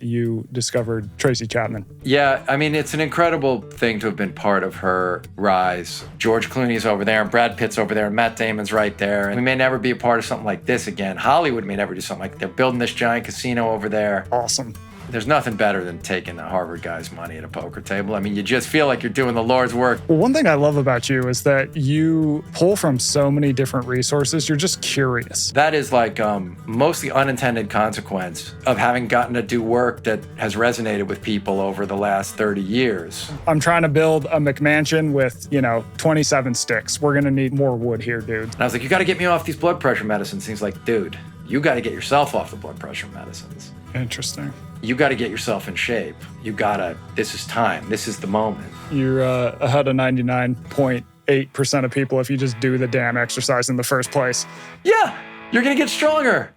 you discovered Tracy Chapman. Yeah, I mean, it's an incredible thing to have been part of her rise. George Clooney's over there, and Brad Pitt's over there, and Matt Damon's right there. And we may never be a part of something like this again. Hollywood may never do something like they're building this giant casino over there. Awesome. There's nothing better than taking the Harvard guy's money at a poker table. I mean, you just feel like you're doing the Lord's work. Well, one thing I love about you is that you pull from so many different resources. You're just curious. That is like mostly unintended consequence of having gotten to do work that has resonated with people over the last 30 years. I'm trying to build a McMansion with, 27 sticks. We're going to need more wood here, dude. And I was like, you got to get me off these blood pressure medicines. And he's like, dude, you got to get yourself off the blood pressure medicines. Interesting. You got to get yourself in shape. This is time. This is the moment. You're ahead of 99.8% of people if you just do the damn exercise in the first place. Yeah, you're going to get stronger.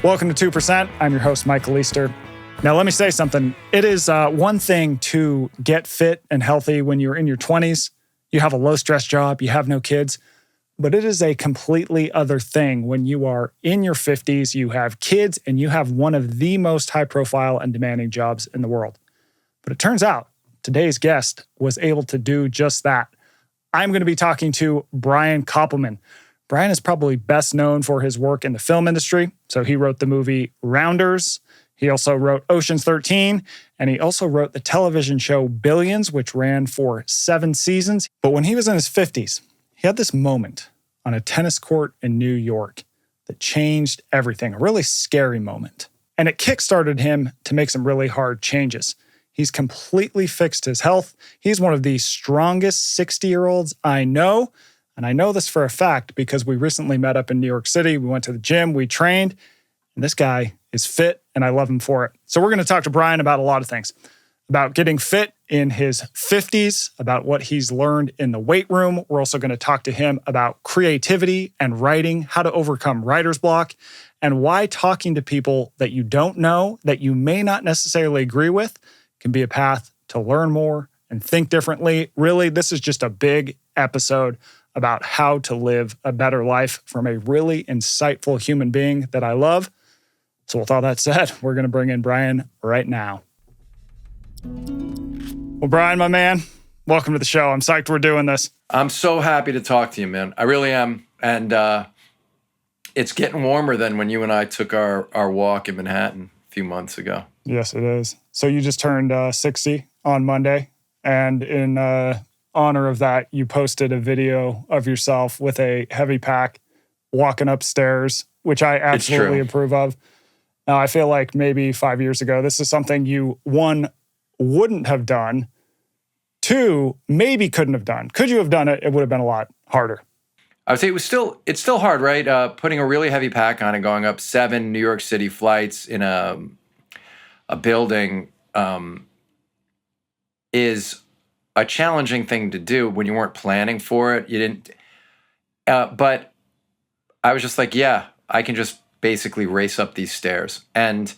Welcome to 2%. I'm your host, Michael Easter. Now, let me say something. It is one thing to get fit and healthy when you're in your 20s. You have a low-stress job. You have no kids. But it is a completely other thing when you are in your 50s, you have kids, and you have one of the most high-profile and demanding jobs in the world. But it turns out today's guest was able to do just that. I'm going to be talking to Brian Koppelman. Brian is probably best known for his work in the film industry. So he wrote the movie Rounders. He also wrote Ocean's 13, and he also wrote the television show Billions, which ran for 7 seasons. But when he was in his 50s, he had this moment on a tennis court in New York that changed everything, a really scary moment. And it kickstarted him to make some really hard changes. He's completely fixed his health. He's one of the strongest 60-year-olds I know. And I know this for a fact because we recently met up in New York City. We went to the gym, we trained, and this guy is fit, and I love him for it. So we're going to talk to Brian about a lot of things. About getting fit in his 50s, about what he's learned in the weight room. We're also going to talk to him about creativity and writing, how to overcome writer's block, and why talking to people that you don't know, that you may not necessarily agree with, can be a path to learn more and think differently. Really, this is just a big episode about how to live a better life from a really insightful human being that I love. So with all that said, we're going to bring in Brian right now. Well, Brian, my man, welcome to the show. I'm psyched we're doing this. I'm so happy to talk to you, man. I really am. And it's getting warmer than when you and I took our walk in Manhattan a few months ago. Yes, it is. So you just turned 60 on Monday. And in honor of that, you posted a video of yourself with a heavy pack walking upstairs, which I absolutely approve of. Now, I feel like maybe 5 years ago, this is something you, one, wouldn't have done, 2, maybe couldn't have done. Could you have done it? It would have been a lot harder. I would say it's still hard, right? Putting a really heavy pack on and going up 7 New York City flights in a building is a challenging thing to do when you weren't planning for it. You didn't, but I was just like, yeah, I can just basically race up these stairs. And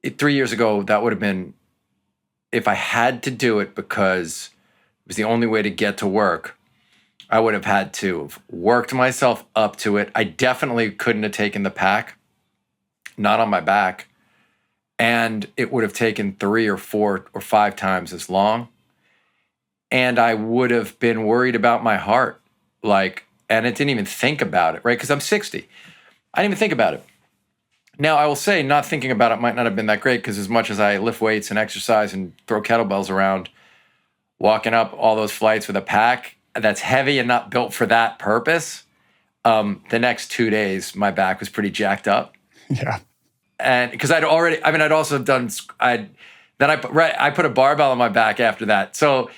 3 years ago, that would have been, if I had to do it because it was the only way to get to work, I would have had to have worked myself up to it. I definitely couldn't have taken the pack, not on my back. And it would have taken 3 or 4 or 5 times as long. And I would have been worried about my heart. And I didn't even think about it, right? Because I'm 60. I didn't even think about it. Now, I will say not thinking about it might not have been that great because as much as I lift weights and exercise and throw kettlebells around, walking up all those flights with a pack that's heavy and not built for that purpose, the next 2 days, my back was pretty jacked up. Yeah. And because I'd also done, I put a barbell on my back after that. So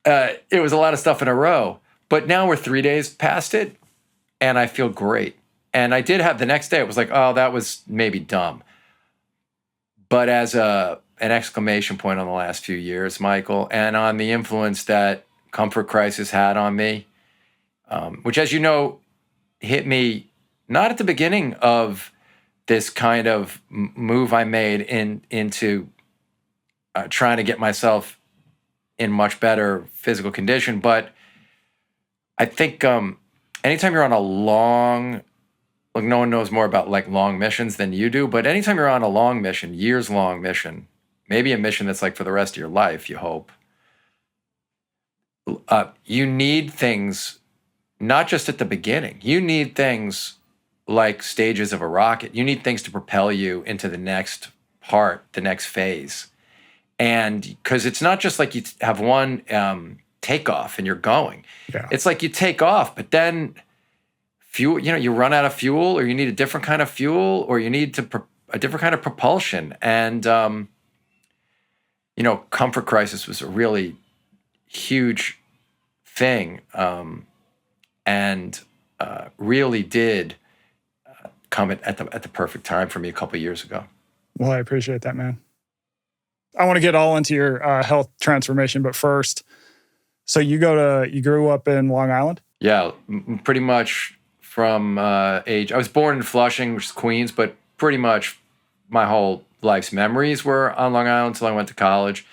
it was a lot of stuff in a row. But now we're 3 days past it and I feel great. And I did have the next day, it was like, oh, that was maybe dumb. But as an exclamation point on the last few years, Michael, and on the influence that Comfort Crisis had on me, which, as you know, hit me not at the beginning of this kind of move I made into trying to get myself in much better physical condition, but I think anytime you're on a long, like no one knows more about like long missions than you do, but anytime you're on a long mission, years long mission, maybe a mission that's like for the rest of your life, you hope, you need things, not just at the beginning. You need things like stages of a rocket. You need things to propel you into the next part, the next phase. And because it's not just like you have one takeoff and you're going. Yeah. It's like you take off, but then fuel, you run out of fuel, or you need a different kind of fuel, or you need a different kind of propulsion. And, comfort crisis was a really huge thing, and really did come at the perfect time for me a couple of years ago. Well, I appreciate that, man. I want to get all into your health transformation, but first, so you grew up in Long Island? Yeah, pretty much from age. I was born in Flushing, which is Queens, but pretty much my whole life's memories were on Long Island until I went to college,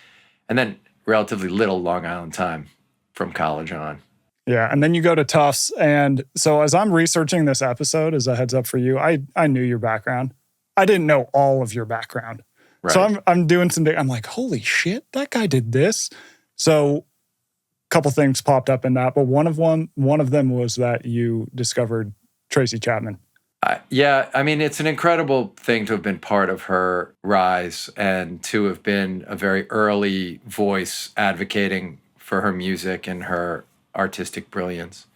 and then relatively little Long Island time from college on. Yeah, and then you go to Tufts, and so as I'm researching this episode, as a heads up for you, I knew your background. I didn't know all of your background. Right. So I'm doing I'm like, holy shit, that guy did this. So a couple things popped up in that, but one of them was that you discovered Tracy Chapman. Yeah, I mean, it's an incredible thing to have been part of her rise and to have been a very early voice advocating for her music and her artistic brilliance.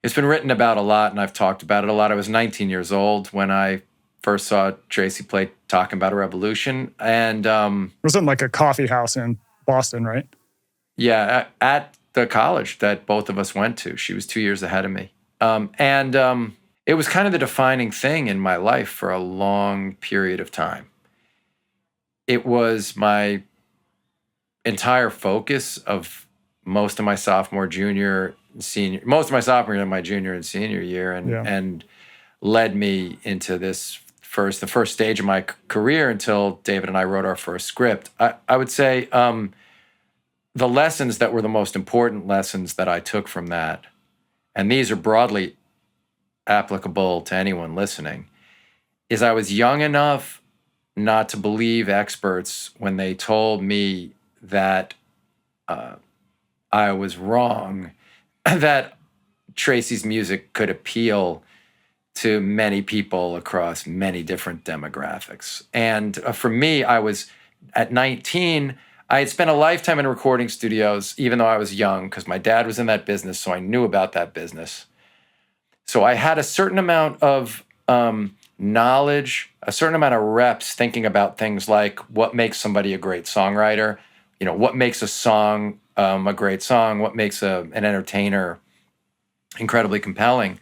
It's been written about a lot, and I've talked about it a lot. I was 19 years old when I first saw Tracy play Talking About a Revolution. And it was in like a coffee house in Boston, right? Yeah, at the college that both of us went to. She was 2 years ahead of me. It was kind of the defining thing in my life for a long period of time. It was my entire focus of most of my sophomore, junior, senior, most of my sophomore year, my junior and senior year, and led me into the first stage of my career until David and I wrote our first script. I would say the lessons that were the most important lessons that I took from that, and these are broadly applicable to anyone listening, is I was young enough not to believe experts when they told me that I was wrong, that Tracy's music could appeal to many people across many different demographics. And for me, I was at 19, I had spent a lifetime in recording studios, even though I was young, because my dad was in that business, so I knew about that business. So I had a certain amount of knowledge, a certain amount of reps thinking about things like what makes somebody a great songwriter, what makes a song a great song, what makes an entertainer incredibly compelling.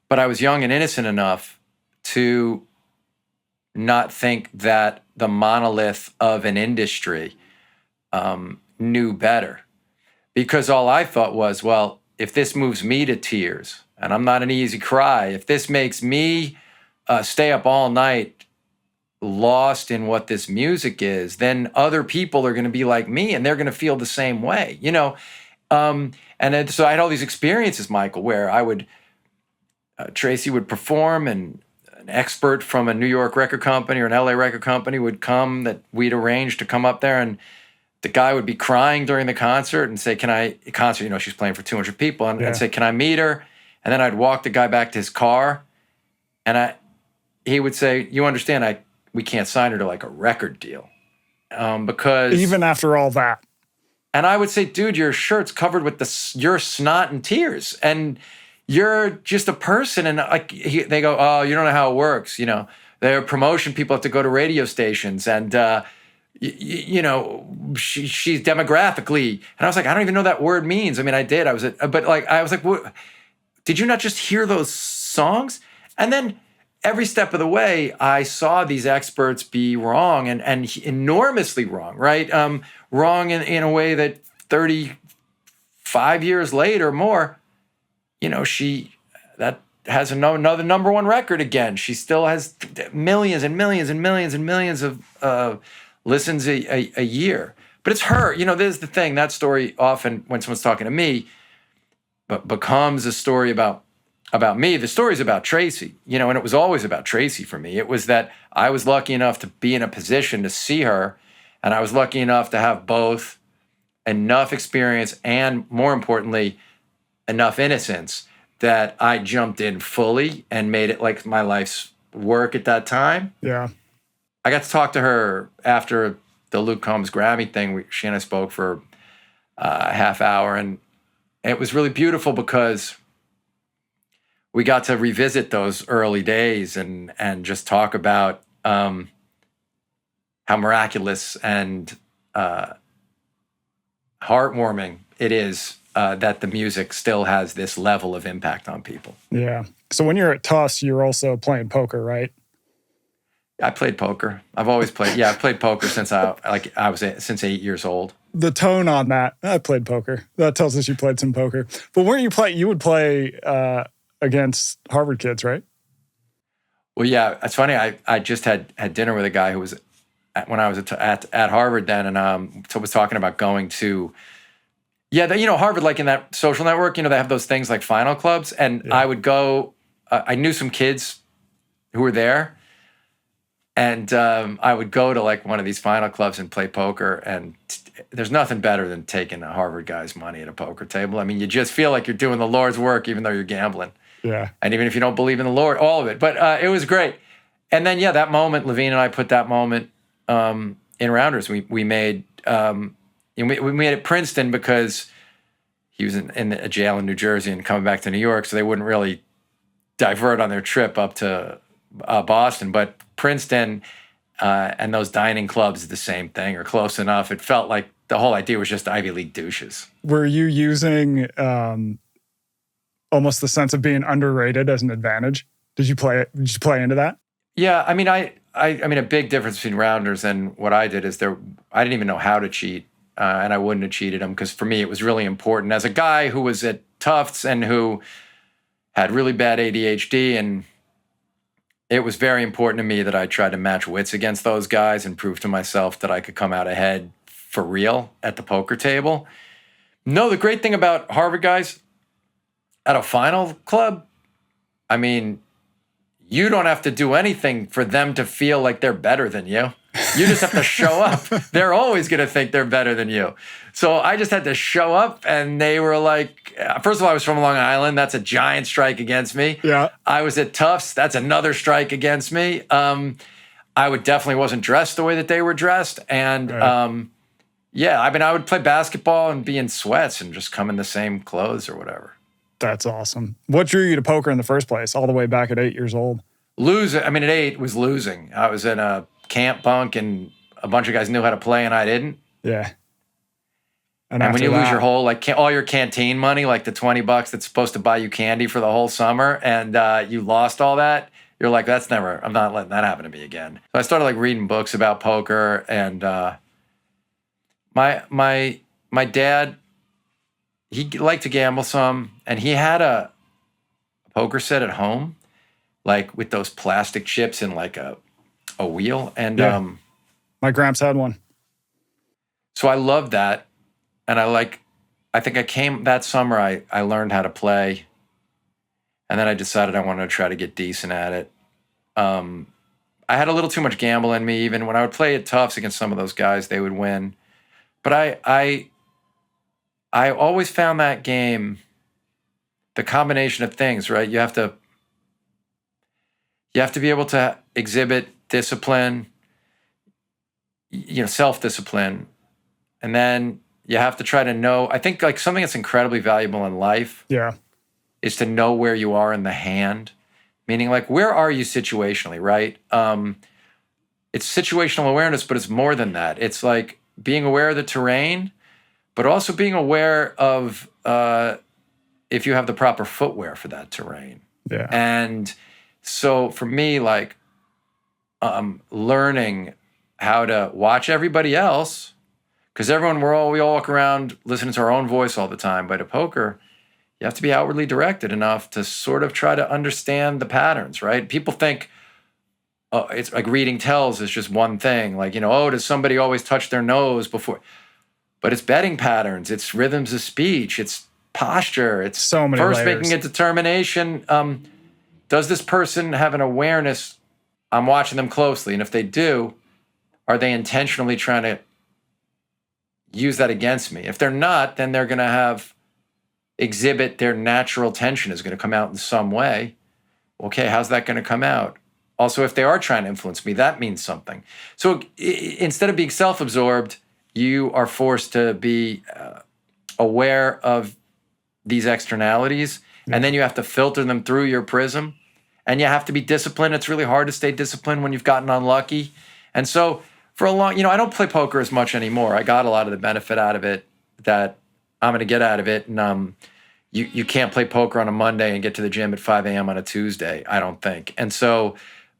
But I was young and innocent enough to not think that the monolith of an industry knew better. Because all I thought was, well, if this moves me to tears, and I'm not an easy cry, if this makes me stay up all night lost in what this music is, then other people are going to be like me and they're going to feel the same way, so I had all these experiences, Michael, where I would, Tracy would perform and an expert from a New York record company or an LA record company would come that we'd arranged to come up there, and the guy would be crying during the concert and say, she's playing for 200 people, and say, can I meet her? And then I'd walk the guy back to his car, and he would say, you understand, we can't sign her to like a record deal. Because even after all that. And I would say, dude, your shirt's covered with your snot and tears, and you're just a person. And they go, oh, you don't know how it works. Their promotion people have to go to radio stations, and she's demographically. And I was like, I don't even know what that word means. I mean, I did. I was like, what? Did you not just hear those songs? And then every step of the way, I saw these experts be wrong and enormously wrong, right? Wrong in a way that 35 years later, more, that has another number one record again. She still has millions and millions and millions and millions of listens a year. But it's her. This is the thing. That story often, when someone's talking to me, but becomes a story about about me. The story's about Tracy, and it was always about Tracy for me. It was that I was lucky enough to be in a position to see her, and I was lucky enough to have both enough experience and, more importantly, enough innocence that I jumped in fully and made it like my life's work at that time. Yeah. I got to talk to her after the Luke Combs Grammy thing. She and I spoke for a half hour, and it was really beautiful because we got to revisit those early days and just talk about how miraculous and heartwarming it is that the music still has this level of impact on people. Yeah. So when you're at Tufts, you're also playing poker, right? I played poker. I've always played. Yeah, I've played poker since since 8 years old. The tone on that, I played poker. That tells us you played some poker. But weren't you play? You would play against Harvard kids, right? Well, yeah, it's funny. I just had dinner with a guy who was when I was at Harvard then, and was talking about going to. Yeah, Harvard, like in that social network, they have those things like final clubs, and yeah. I would go. I knew some kids who were there, and I would go to like one of these final clubs and play poker. And there's nothing better than taking a Harvard guy's money at a poker table. I mean, you just feel like you're doing the Lord's work, even though you're gambling. Yeah. And even if you don't believe in the Lord, all of it. But it was great. And then, that moment, Levine and I put that moment in Rounders. We made. We made it Princeton because he was in a jail in New Jersey and coming back to New York, so they wouldn't really divert on their trip up to Boston. But Princeton and those dining clubs is the same thing or close enough. It felt like the whole idea was just Ivy League douches. Were you using almost the sense of being underrated as an advantage? Did you play into that? Yeah, I mean, I mean, a big difference between Rounders and what I did is I didn't even know how to cheat. And I wouldn't have cheated him because for me, it was really important. As a guy who was at Tufts and who had really bad ADHD, and it was very important to me that I tried to match wits against those guys and prove to myself that I could come out ahead for real at the poker table. No, the great thing about Harvard guys at a final club, I mean, you don't have to do anything for them to feel like they're better than you. You just have to show up. They're always going to think they're better than you. So I just had to show up, and they were like, first of all, I was from Long Island. That's a giant strike against me. Yeah. I was at Tufts. That's another strike against me. I definitely wasn't dressed the way that they were dressed. And right. I would play basketball and be in sweats and just come in the same clothes or whatever. That's awesome. What drew you to poker in the first place, all the way back at 8 years old? Losing. I mean, at 8 was losing. I was in a camp bunk, and a bunch of guys knew how to play, and I didn't. Yeah. And when you lose your whole, all your canteen money, like the $20 that's supposed to buy you candy for the whole summer, and you lost all that, you're like, I'm not letting that happen to me again. So I started reading books about poker, and my dad, he liked to gamble some, and he had a poker set at home, with those plastic chips in a wheel. And yeah. My gramps had one. So I loved that. And I think I came that summer, I learned how to play. And then I decided I wanted to try to get decent at it. I had a little too much gamble in me. Even when I would play at Tufts against some of those guys, they would win. But I always found that game, the combination of things, right? You have to be able to exhibit discipline, self-discipline. And then you have to try to know, I think something that's incredibly valuable in life is to know where you are in the hand. Meaning where are you situationally, right? It's situational awareness, but it's more than that. It's being aware of the terrain, but also being aware of if you have the proper footwear for that terrain. Yeah. And so for me, learning how to watch everybody else, because we all walk around listening to our own voice all the time. But at poker, you have to be outwardly directed enough to sort of try to understand the patterns, right? People think it's reading tells is just one thing. Does somebody always touch their nose before? But it's betting patterns. It's rhythms of speech. It's posture. It's so many first layers. making a determination. Does this person have an awareness? I'm watching them closely. And if they do, are they intentionally trying to use that against me? If they're not, then they're going to exhibit their natural tension is going to come out in some way. Okay, how's that going to come out? Also, if they are trying to influence me, that means something. So instead of being self-absorbed, you are forced to be aware of these externalities, and then you have to filter them through your prism, and you have to be disciplined. It's really hard to stay disciplined when you've gotten unlucky. And so for a long, I don't play poker as much anymore. I got a lot of the benefit out of it that I'm going to get out of it. And you can't play poker on a Monday and get to the gym at 5 a.m. on a Tuesday, I don't think. And so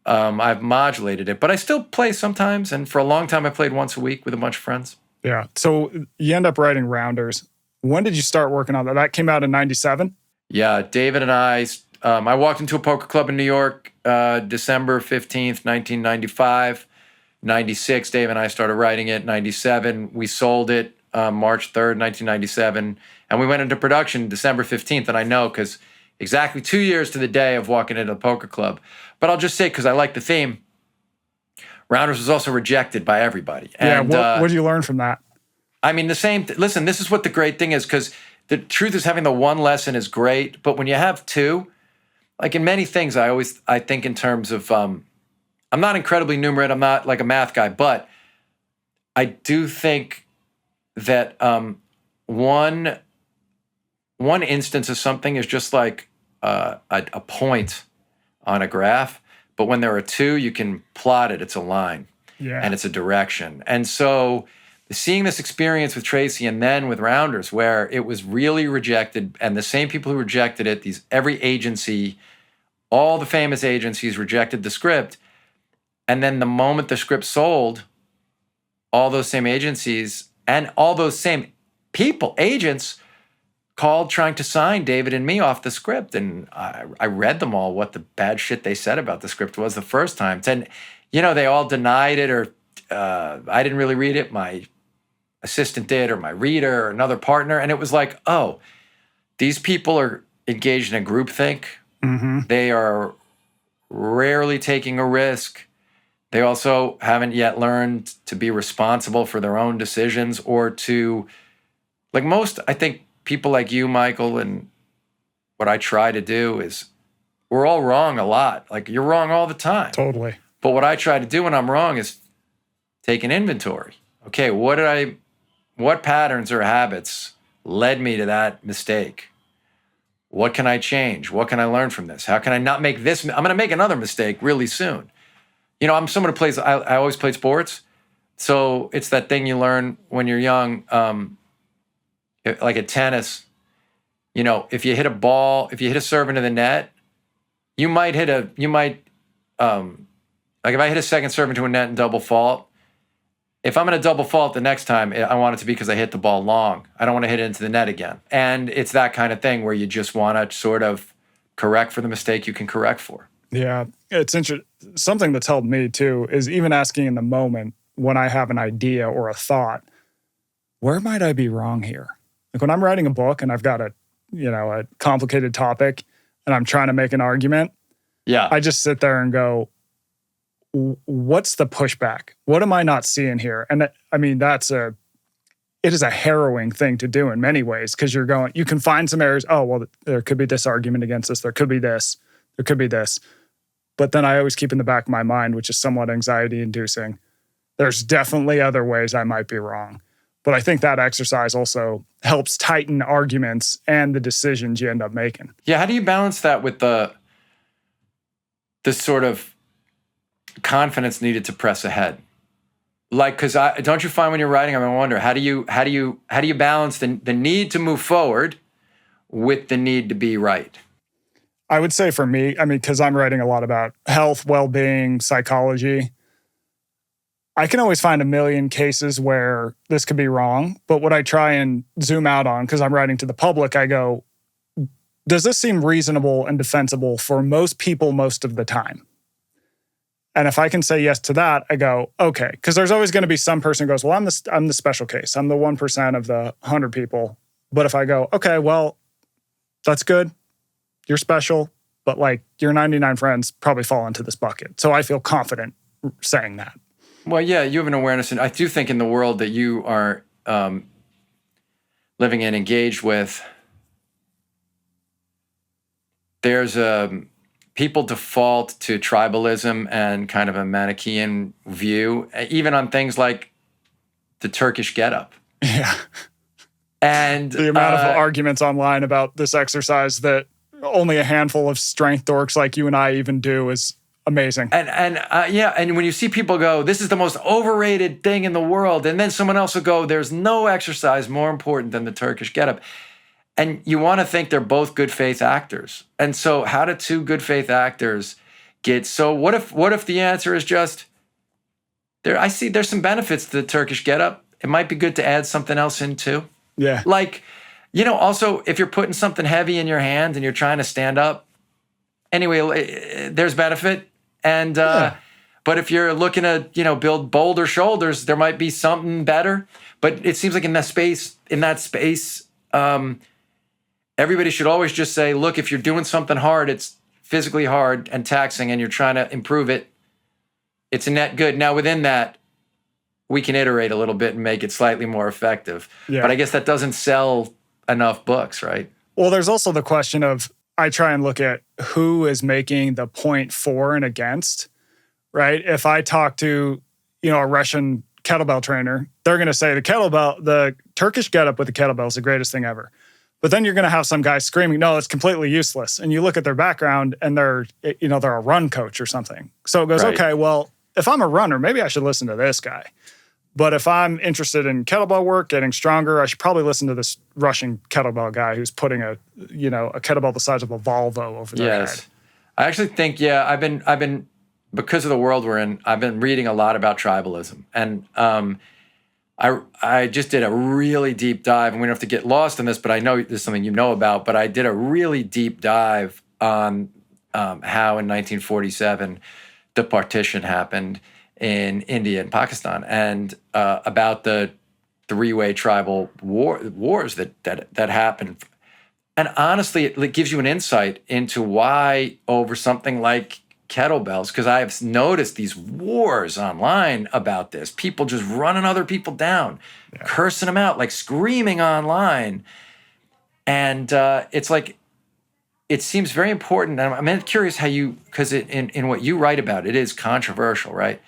I've modulated it, but I still play sometimes. And for a long time, I played once a week with a bunch of friends. Yeah. So you end up writing Rounders. When did you start working on that? That came out in 97? Yeah. David and I walked into a poker club in New York, December 15th, 1995. 96, Dave and I started writing it. 97, we sold it March 3rd, 1997. And we went into production December 15th. And I know because exactly 2 years to the day of walking into the poker club. But I'll just say, because I like the theme, Rounders was also rejected by everybody. And, what did you learn from that? I mean, listen, this is what the great thing is, because the truth is having the one lesson is great. But when you have two, like in many things, I think in terms of, I'm not incredibly numerate. I'm not like a math guy, but I do think that one instance of something is just like a point on a graph. But when there are two, you can plot it. It's a line, and it's a direction. And so seeing this experience with Tracy and then with Rounders, where it was really rejected, and the same people who rejected it, every agency, all the famous agencies rejected the script. And then the moment the script sold, all those same agencies and all those same people, agents, called trying to sign David and me off the script. And I read them all, what the bad shit they said about the script was the first time. And, they all denied it, or I didn't really read it. My assistant did, or my reader, or another partner. And it was like, oh, these people are engaged in a groupthink. Mm-hmm. They are rarely taking a risk. They also haven't yet learned to be responsible for their own decisions, or to, like most, I think, people like you, Michael, and what I try to do is, we're all wrong a lot. Like, you're wrong all the time. Totally. But what I try to do when I'm wrong is take an inventory. Okay, what patterns or habits led me to that mistake? What can I change? What can I learn from this? How can I not make this? I'm going to make another mistake really soon. I'm someone who plays, I always played sports. So it's that thing you learn when you're young, like at tennis, if you hit a serve into the net, like if I hit a second serve into a net and double fault, if I'm going to double fault the next time, I want it to be because I hit the ball long. I don't want to hit it into the net again. And it's that kind of thing where you just want to sort of correct for the mistake you can correct for. Yeah, it's interesting. Something that's helped me too is even asking in the moment when I have an idea or a thought, where might I be wrong here? Like when I'm writing a book and I've got a complicated topic and I'm trying to make an argument, I just sit there and go, what's the pushback? What am I not seeing here? And it is a harrowing thing to do in many ways, because you can find some areas, oh, well, there could be this argument against this, there could be this, there could be this. But then I always keep in the back of my mind, which is somewhat anxiety-inducing, there's definitely other ways I might be wrong. But I think that exercise also helps tighten arguments and the decisions you end up making. Yeah, how do you balance that with the sort of confidence needed to press ahead? Like, because don't you find when you're writing, I wonder, how do you balance the need to move forward with the need to be right? I would say for me, because I'm writing a lot about health, well-being, psychology, I can always find a million cases where this could be wrong. But what I try and zoom out on, because I'm writing to the public, I go, does this seem reasonable and defensible for most people most of the time? And if I can say yes to that, I go, okay. Because there's always going to be some person who goes, well, I'm the special case. I'm the 1% of the 100 people. But if I go, okay, well, That's good. You're special, but like your 99 friends probably fall into this bucket. So I feel confident saying that. Well, yeah, you have an awareness. And I do think in the world that you are living in, engaged with, there's people default to tribalism and kind of a Manichaean view, even on things like the Turkish getup. Yeah. And the amount of arguments online about this exercise that only a handful of strength dorks like you and I even do is amazing. And when you see people go, this is the most overrated thing in the world, and then someone else will go, there's no exercise more important than the Turkish getup. And you want to think they're both good faith actors. And so how do two good faith actors get, so what if the answer is just, I see there's some benefits to the Turkish getup. It might be good to add something else in too. Yeah. Like, also if you're putting something heavy in your hand and you're trying to stand up, anyway, there's benefit. And, but if you're looking to, build bolder shoulders, there might be something better. But it seems like in that space, everybody should always just say, look, if you're doing something hard, it's physically hard and taxing and you're trying to improve it, it's a net good. Now, within that, we can iterate a little bit and make it slightly more effective. Yeah. But I guess that doesn't sell enough books, right? Well, there's also the question of, I try and look at who is making the point for and against, right? If I talk to, a Russian kettlebell trainer, they're going to say the Turkish getup with the kettlebell is the greatest thing ever. But then you're going to have some guy screaming, no, it's completely useless. And you look at their background and they're a run coach or something. So it goes, right. Okay, well, if I'm a runner, maybe I should listen to this guy. But if I'm interested in kettlebell work, getting stronger, I should probably listen to this Russian kettlebell guy who's putting a kettlebell the size of a Volvo over their head. I actually think, I've been because of the world we're in, I've been reading a lot about tribalism. And I just did a really deep dive, and we don't have to get lost in this, but I know this is something you know about, but I did a really deep dive on how in 1947 the partition happened in India and Pakistan, and about the three-way tribal wars that happened. And honestly, it gives you an insight into why over something like kettlebells, because I have noticed these wars online about this. People just running other people down, cursing them out, like screaming online. And it's like, it seems very important. And I'm curious how because in what you write about, it is controversial, right?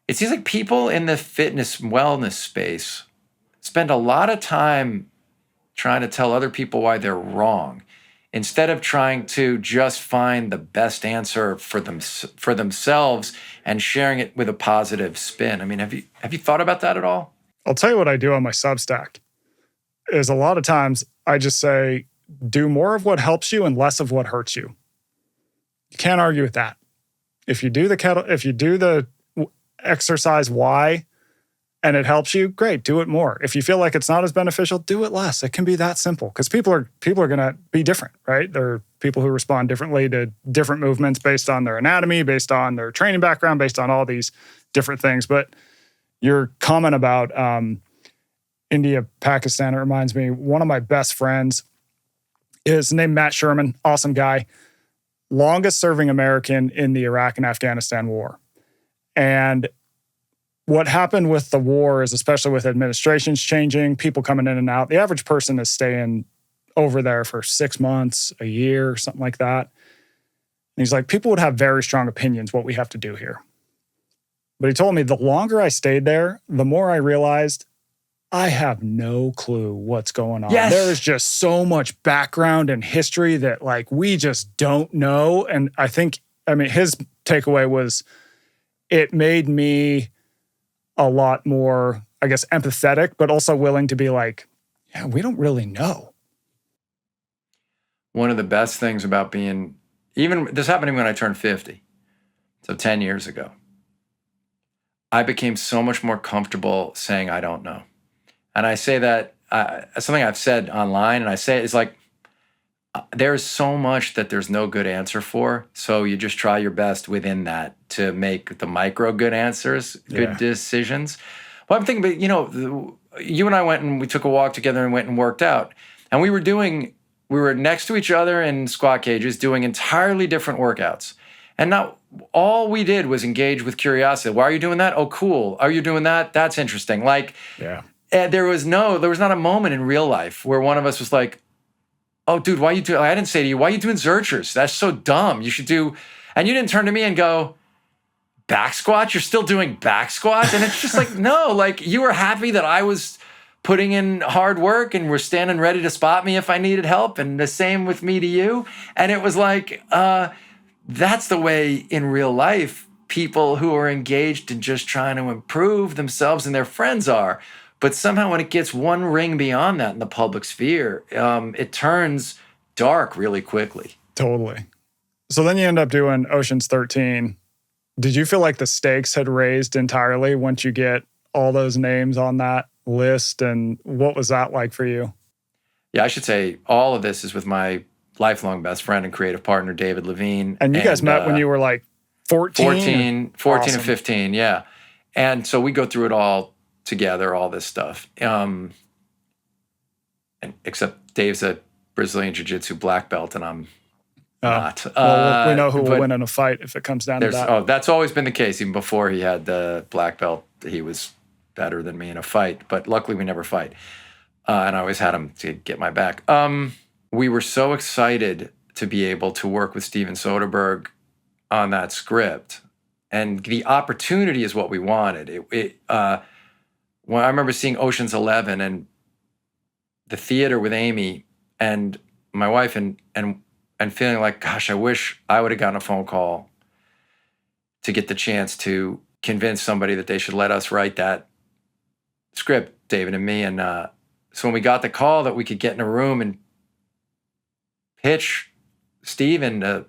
It seems like people in the fitness wellness space spend a lot of time trying to tell other people why they're wrong, instead of trying to just find the best answer for themselves and sharing it with a positive spin. I mean, have you thought about that at all? I'll tell you what I do on my Substack is a lot of times I just say, do more of what helps you and less of what hurts you. You can't argue with that. If you do the exercise why and it helps you, great, do it more. If you feel like it's not as beneficial, do it less. It can be that simple, because people are going to be different, right? There are people who respond differently to different movements based on their anatomy, based on their training background, based on all these different things. But your comment about India, Pakistan, it reminds me, one of my best friends is named Matt Sherman, awesome guy, longest serving American in the Iraq and Afghanistan war. And what happened with the war is, especially with administrations changing, people coming in and out, the average person is staying over there for 6 months, a year, something like that. And he's like, people would have very strong opinions what we have to do here. But he told me the longer I stayed there, the more I realized I have no clue what's going on. Yes. There is just so much background and history that we just don't know. And his takeaway was it made me a lot more, I guess, empathetic, but also willing to be like, yeah, we don't really know. One of the best things about even this happened when I turned 50, so 10 years ago, I became so much more comfortable saying I don't know. And I say that, something I've said online, and I say it's like, there's so much that there's no good answer for. So you just try your best within that to make the micro good answers, good decisions. Well, I'm thinking, you and I went and we took a walk together and went and worked out. And we were doing we were next to each other in squat cages doing entirely different workouts. And not all we did was engage with curiosity. Why are you doing that? Oh, cool. Are you doing that? That's interesting. Like, Yeah. there was not a moment in real life where one of us was like, oh, dude, why you do? I didn't say to you, why are you doing Zerchers? That's so dumb. You should do, and you didn't turn to me and go, back squats? You're still doing back squats? And it's just like, no, like you were happy that I was putting in hard work and were standing ready to spot me if I needed help. And the same with me to you. And it was like, that's the way in real life people who are engaged in just trying to improve themselves and their friends are. But somehow when it gets one ring beyond that in the public sphere, it turns dark really quickly. Totally. So then you end up doing Ocean's 13. Did you feel like the stakes had raised entirely once you get all those names on that list? And what was that like for you? Yeah, I should say all of this is with my lifelong best friend and creative partner, David Levine. And you guys met when you were like 14 awesome. And 15, yeah. And so we go through it all together, all this stuff. And except Dave's a Brazilian Jiu-Jitsu black belt and I'm not. Well, we know who will win in a fight if it comes down to that. Oh, that's always been the case. Even before he had the black belt, he was better than me in a fight. But luckily we never fight. And I always had him to get my back. We were so excited to be able to work with Steven Soderbergh on that script. And the opportunity is what we wanted. When I remember seeing Ocean's 11 and the theater with Amy and my wife and feeling like, gosh, I wish I would have gotten a phone call to get the chance to convince somebody that they should let us write that script, David and me. And so when we got the call that we could get in a room and pitch Steven and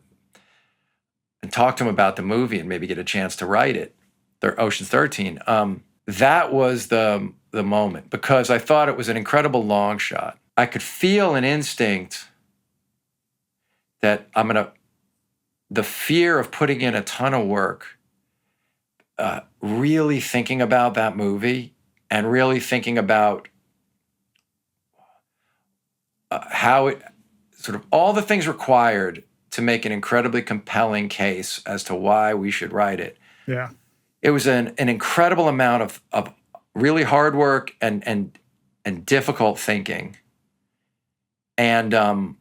talk to him about the movie and maybe get a chance to write it, Ocean's 13, that was the moment because I thought it was an incredible long shot. I could feel an instinct that the fear of putting in a ton of work, really thinking about that movie and really thinking about how it, sort of all the things required to make an incredibly compelling case as to why we should write it. Yeah. It was an incredible amount of really hard work and difficult thinking. And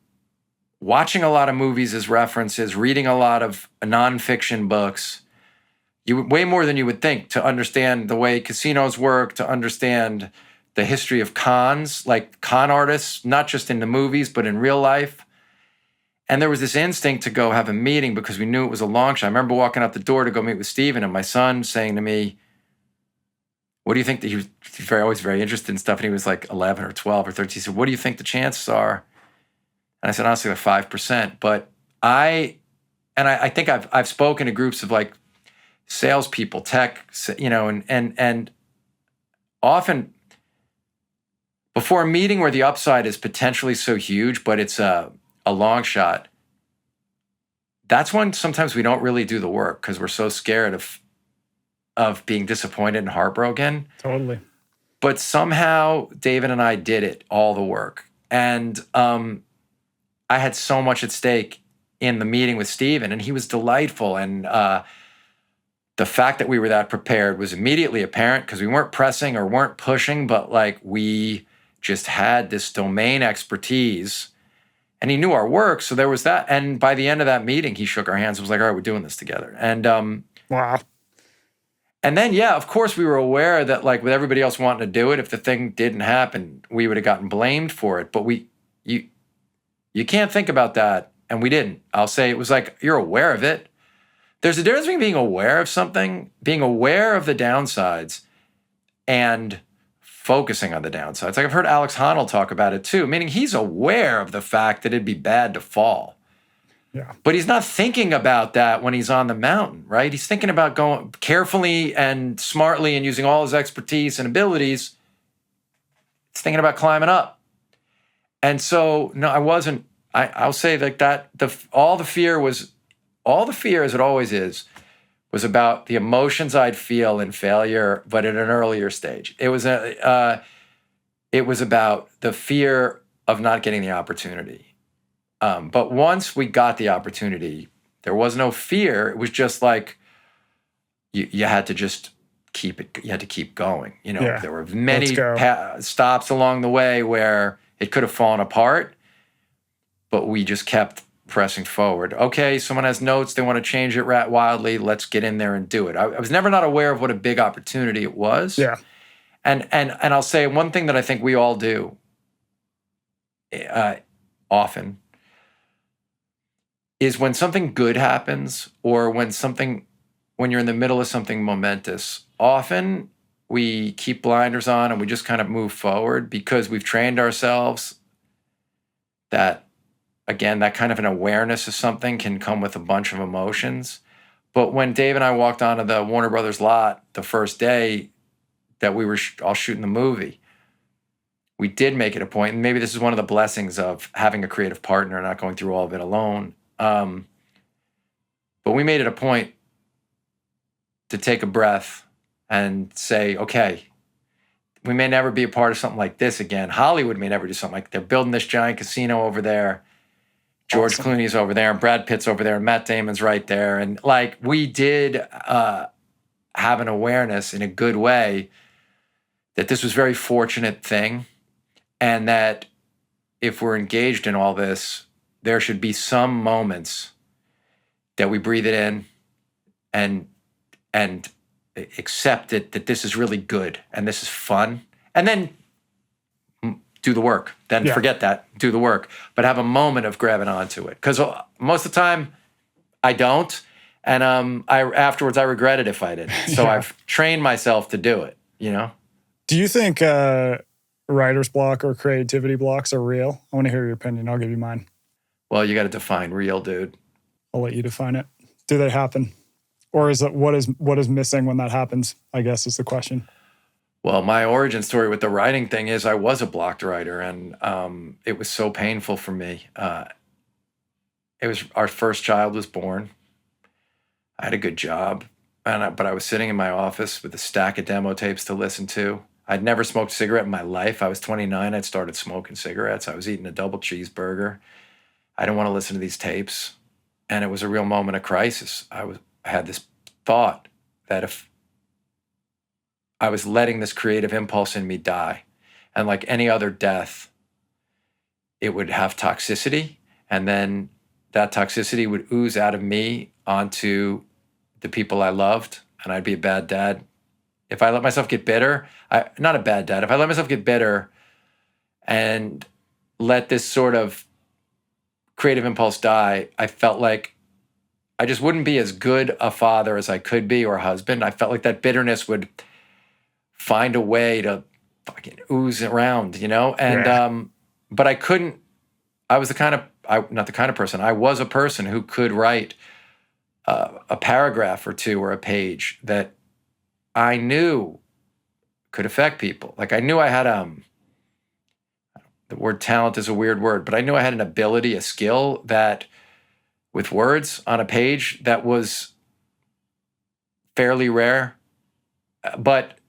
watching a lot of movies as references, reading a lot of nonfiction books, way more than you would think to understand the way casinos work, to understand the history of cons, like con artists, not just in the movies, but in real life. And there was this instinct to go have a meeting because we knew it was a long shot. I remember walking out the door to go meet with Steven and my son saying to me, what do you think that he was always very interested in stuff. And he was like 11 or 12 or 13. He said, what do you think the chances are? And I said, honestly, like 5%. But I think I've spoken to groups of like salespeople, tech, and often before a meeting where the upside is potentially so huge, but it's a long shot, that's when sometimes we don't really do the work because we're so scared of being disappointed and heartbroken. Totally. But somehow David and I did it, all the work. And I had so much at stake in the meeting with Steven, and he was delightful. And the fact that we were that prepared was immediately apparent because we weren't pressing or weren't pushing, but like we just had this domain expertise. And he knew our work, so there was that. And by the end of that meeting, he shook our hands and was like, all right, we're doing this together. And wow. And then, yeah, of course, we were aware that like with everybody else wanting to do it, if the thing didn't happen, we would have gotten blamed for it. But you can't think about that, and we didn't. I'll say it was like, you're aware of it. There's a difference between being aware of something, being aware of the downsides, and focusing on the downsides. Like I've heard Alex Honnold talk about it too, meaning he's aware of the fact that it'd be bad to fall. Yeah. But he's not thinking about that when he's on the mountain, right? He's thinking about going carefully and smartly and using all his expertise and abilities. He's thinking about climbing up. And so, no, I wasn't. I'll say like that. All the fear, as it always is, was about the emotions I'd feel in failure, but at an earlier stage. It was about the fear of not getting the opportunity. But once we got the opportunity, there was no fear. It was just like you had to just keep it. You had to keep going. Yeah. There were many Let's go. stops along the way where it could have fallen apart, but we just kept pressing forward. Okay, someone has notes, they want to change it wildly. Let's get in there and do it. I was never not aware of what a big opportunity it was. Yeah. And I'll say one thing that I think we all do often is when something good happens, or when you're in the middle of something momentous, often we keep blinders on and we just kind of move forward because we've trained ourselves that, again, that kind of an awareness of something can come with a bunch of emotions. But when Dave and I walked onto the Warner Brothers lot the first day that we were all shooting the movie, we did make it a point, and maybe this is one of the blessings of having a creative partner and not going through all of it alone. But we made it a point to take a breath and say, okay, we may never be a part of something like this again. Hollywood may never do something like, they're building this giant casino over there. George Clooney's over there, and Brad Pitt's over there, and Matt Damon's right there. And like, we did have an awareness in a good way that this was a very fortunate thing, and that if we're engaged in all this, there should be some moments that we breathe it in and accept it, that this is really good and this is fun, and then do the work. Then forget that, do the work, but have a moment of grabbing onto it. Because most of the time, I don't, and afterwards I regret it if I did. So I've trained myself to do it. Do you think writer's block or creativity blocks are real? I want to hear your opinion. I'll give you mine. Well, you got to define real, dude. I'll let you define it. Do they happen? Or is it what is missing when that happens, I guess, is the question. Well, my origin story with the writing thing is I was a blocked writer, and it was so painful for me. It was our first child was born. I had a good job, but I was sitting in my office with a stack of demo tapes to listen to. I'd never smoked a cigarette in my life. I was 29. I'd started smoking cigarettes. I was eating a double cheeseburger. I didn't want to listen to these tapes. And it was a real moment of crisis. I had this thought that if I was letting this creative impulse in me die, and like any other death, it would have toxicity, and then that toxicity would ooze out of me onto the people I loved, and I'd be a bad dad. If I let myself get bitter, not a bad dad, if I let myself get bitter and let this sort of creative impulse die, I felt like I just wouldn't be as good a father as I could be, or a husband. I felt like that bitterness would find a way to fucking ooze around, And but I couldn't. I was not the kind of person. I was a person who could write a paragraph or two or a page that I knew could affect people. Like, I knew I had the word talent is a weird word, but I knew I had an ability, a skill that with words on a page that was fairly rare, but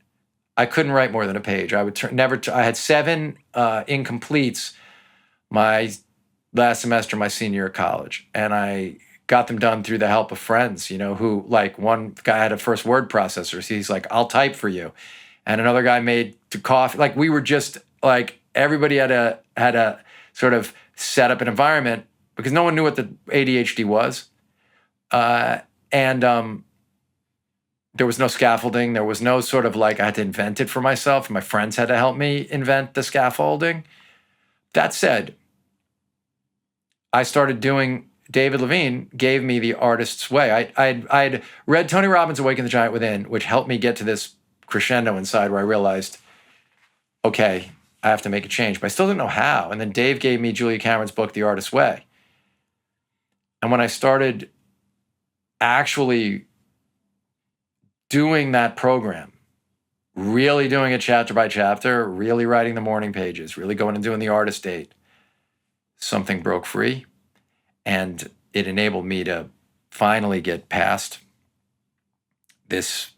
I couldn't write more than a page. I would I had 7 incompletes my last semester, my senior year of college, and I got them done through the help of friends, who, like, one guy had a first word processor, so he's like, I'll type for you. And another guy made coffee. Like, we were just like, everybody had a sort of set up an environment because no one knew what the ADHD was. And there was no scaffolding. There was no sort of like, I had to invent it for myself. My friends had to help me invent the scaffolding. That said, I started doing, David Levine gave me the artist's way. I'd read Tony Robbins' Awaken the Giant Within, which helped me get to this crescendo inside where I realized, okay, I have to make a change, but I still didn't know how. And then Dave gave me Julia Cameron's book, The Artist's Way. And when I started actually doing that program, really doing it chapter by chapter, really writing the morning pages, really going and doing the artist date, something broke free. And it enabled me to finally get past this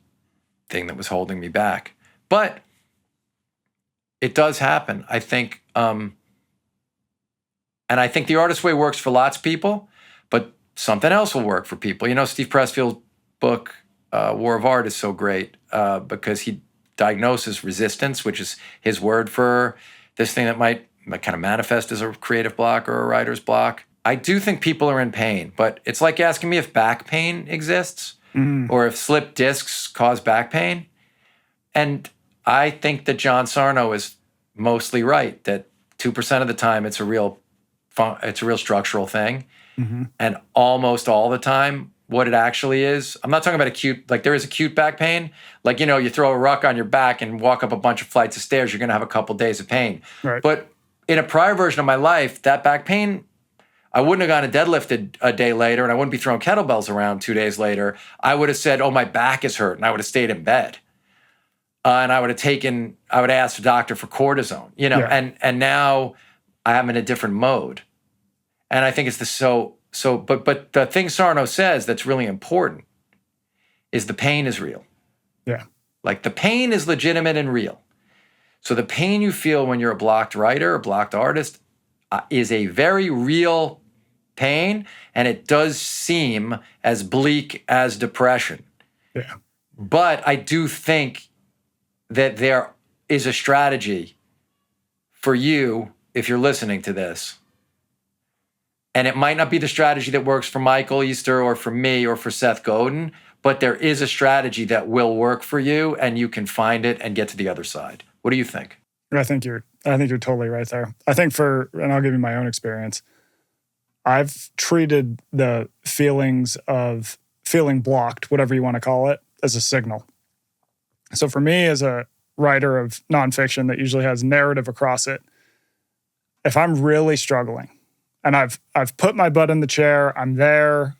thing that was holding me back. But it does happen. I think And I think the artist way works for lots of people, but something else will work for people. You know, Steve Pressfield's book, War of Art, is so great because he diagnoses resistance, which is his word for this thing that might kind of manifest as a creative block or a writer's block. I do think people are in pain, but it's like asking me if back pain exists or if slipped discs cause back pain. And I think that John Sarno is mostly right, that 2% of the time it's a real structural thing. And almost all the time, what it actually is, I'm not talking about acute, like there is acute back pain. Like, you know, you throw a ruck on your back and walk up a bunch of flights of stairs, you're going to have a couple days of pain. Right. But in a prior version of my life, that back pain, I wouldn't have gone and deadlifted a day later, and I wouldn't be throwing kettlebells around 2 days later. I would have said, oh, my back is hurt, and I would have stayed in bed. And I would have asked the doctor for cortisone, you know, and now I'm in a different mode. And I think it's but the thing Sarno says that's really important is the pain is real. Yeah. Like the pain is legitimate and real. So the pain you feel when you're a blocked writer, a blocked artist, is a very real pain, and it does seem as bleak as depression. Yeah. But I do think that there is a strategy for you if you're listening to this. And it might not be the strategy that works for Michael Easter or for me or for Seth Godin, but there is a strategy that will work for you, and you can find it and get to the other side. What do you think? I think you're totally right there. I think and I'll give you my own experience. I've treated the feelings of feeling blocked, whatever you want to call it, as a signal. So for me, as a writer of nonfiction that usually has narrative across it, if I'm really struggling and I've put my butt in the chair, I'm there,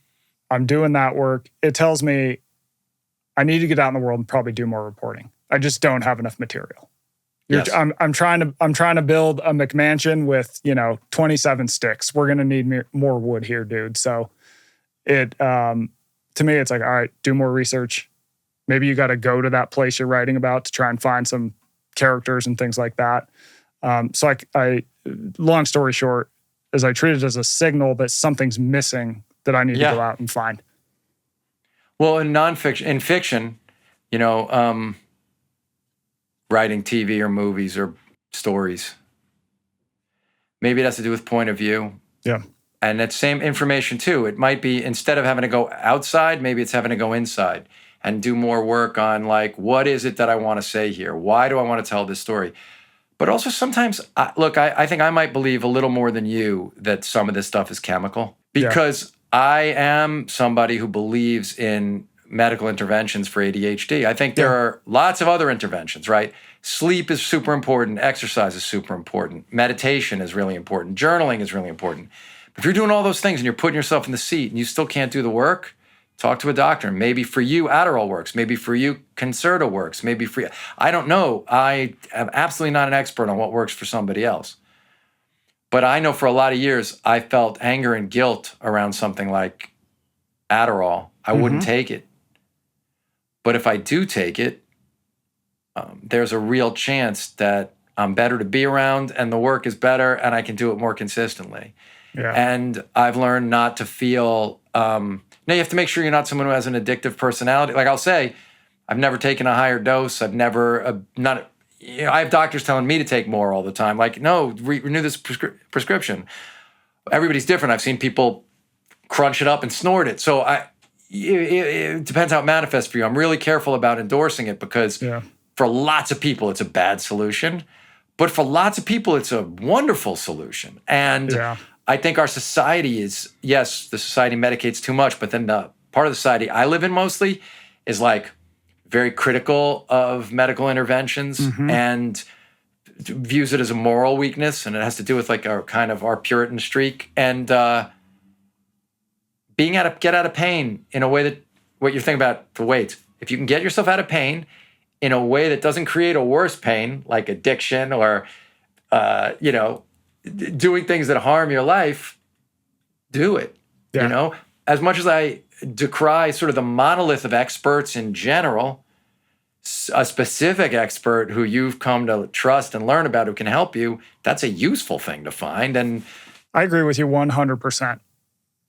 I'm doing that work, it tells me I need to get out in the world and probably do more reporting. I just don't have enough material. Yes. I'm trying to build a McMansion with 27 sticks. We're gonna need more wood here, dude. So it to me it's like, all right, do more research. Maybe you got to go to that place you're writing about to try and find some characters and things like that. So I long story short, is I treat it as a signal that something's missing that I need to go out and find. Well, in fiction, writing TV or movies or stories, maybe it has to do with point of view. Yeah. And that same information too. It might be, instead of having to go outside, maybe it's having to go inside and do more work on like, what is it that I want to say here? Why do I want to tell this story? But also sometimes, I think I might believe a little more than you that some of this stuff is chemical, because I am somebody who believes in medical interventions for ADHD. I think there are lots of other interventions, right? Sleep is super important. Exercise is super important. Meditation is really important. Journaling is really important. But if you're doing all those things and you're putting yourself in the seat and you still can't do the work, talk to a doctor. Maybe for you, Adderall works. Maybe for you, Concerta works. Maybe for you, I don't know. I am absolutely not an expert on what works for somebody else. But I know for a lot of years, I felt anger and guilt around something like Adderall. I wouldn't take it. But if I do take it, there's a real chance that I'm better to be around and the work is better and I can do it more consistently. Yeah. And I've learned not to feel... now you have to make sure you're not someone who has an addictive personality. Like I'll say, I've never taken a higher dose. I've never, I have doctors telling me to take more all the time. Like, no, renew this prescription. Everybody's different. I've seen people crunch it up and snort it. So it depends how it manifests for you. I'm really careful about endorsing it because for lots of people, it's a bad solution. But for lots of people, it's a wonderful solution. And I think our society is, yes, the society medicates too much, but then the part of the society I live in mostly is like very critical of medical interventions and views it as a moral weakness. And it has to do with like our Puritan streak and get out of pain in a way that, what you're thinking about the weight, if you can get yourself out of pain in a way that doesn't create a worse pain, like addiction or, doing things that harm your life, do it. As much as I decry sort of the monolith of experts in general, a specific expert who you've come to trust and learn about who can help you, that's a useful thing to find. And I agree with you 100%.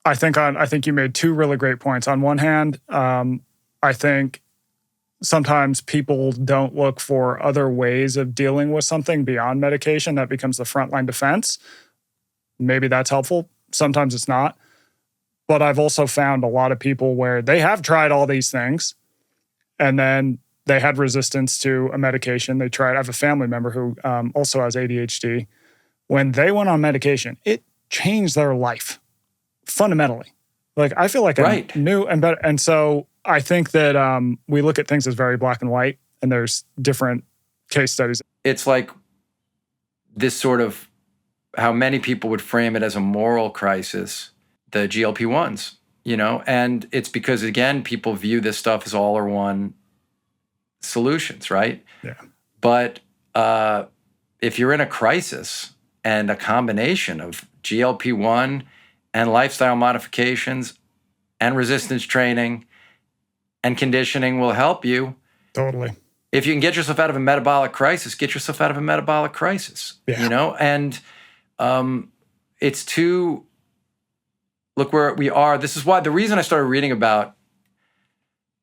I think you made two really great points. On one hand, I think sometimes people don't look for other ways of dealing with something beyond medication. That becomes the frontline defense. Maybe that's helpful. Sometimes it's not. But I've also found a lot of people where they have tried all these things and then they had resistance to a medication. I have a family member who also has ADHD. When they went on medication, it changed their life fundamentally. Like, I feel like Right. I knew and better. And so I think that we look at things as very black and white, and there's different case studies. It's like this sort of how many people would frame it as a moral crisis, the GLP-1s, and it's because, again, people view this stuff as all or one solutions, right? Yeah. But if you're in a crisis and a combination of GLP-1 and lifestyle modifications and resistance training and conditioning will help you. Totally. If you can get yourself out of a metabolic crisis, get yourself out of a metabolic crisis, and it's too, look where we are. This is why the reason I started reading about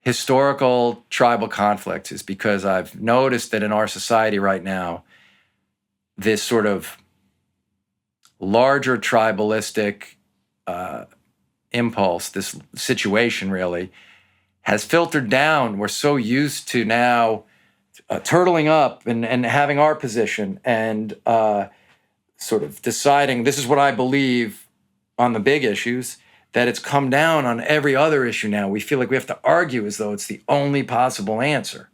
historical tribal conflicts is because I've noticed that in our society right now, this sort of larger tribalistic impulse, this situation really, has filtered down. We're so used to now turtling up and having our position and sort of deciding this is what I believe on the big issues, that it's come down on every other issue now. We feel like we have to argue as though it's the only possible answer.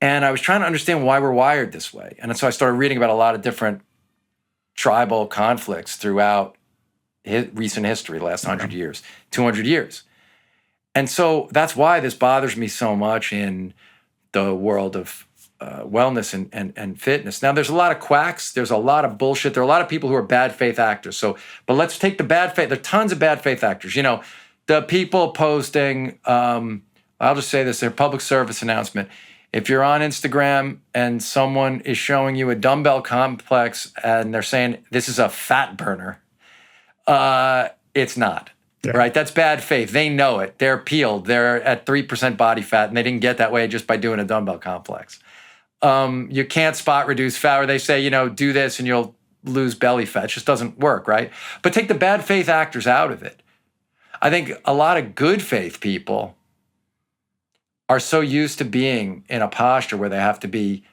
And I was trying to understand why we're wired this way. And so I started reading about a lot of different tribal conflicts throughout recent history, last 100 years, 200 years. And so that's why this bothers me so much in the world of wellness and fitness. Now, there's a lot of quacks. There's a lot of bullshit. There are a lot of people who are bad faith actors. But let's take the bad faith. There are tons of bad faith actors. The people posting, I'll just say this, their public service announcement. If you're on Instagram and someone is showing you a dumbbell complex and they're saying this is a fat burner, it's not. Yeah. Right? That's bad faith. They know it. They're peeled. They're at 3% body fat, and they didn't get that way just by doing a dumbbell complex. You can't spot reduce fat, or they say, do this and you'll lose belly fat. It just doesn't work, right? But take the bad faith actors out of it. I think a lot of good faith people are so used to being in a posture where they have to be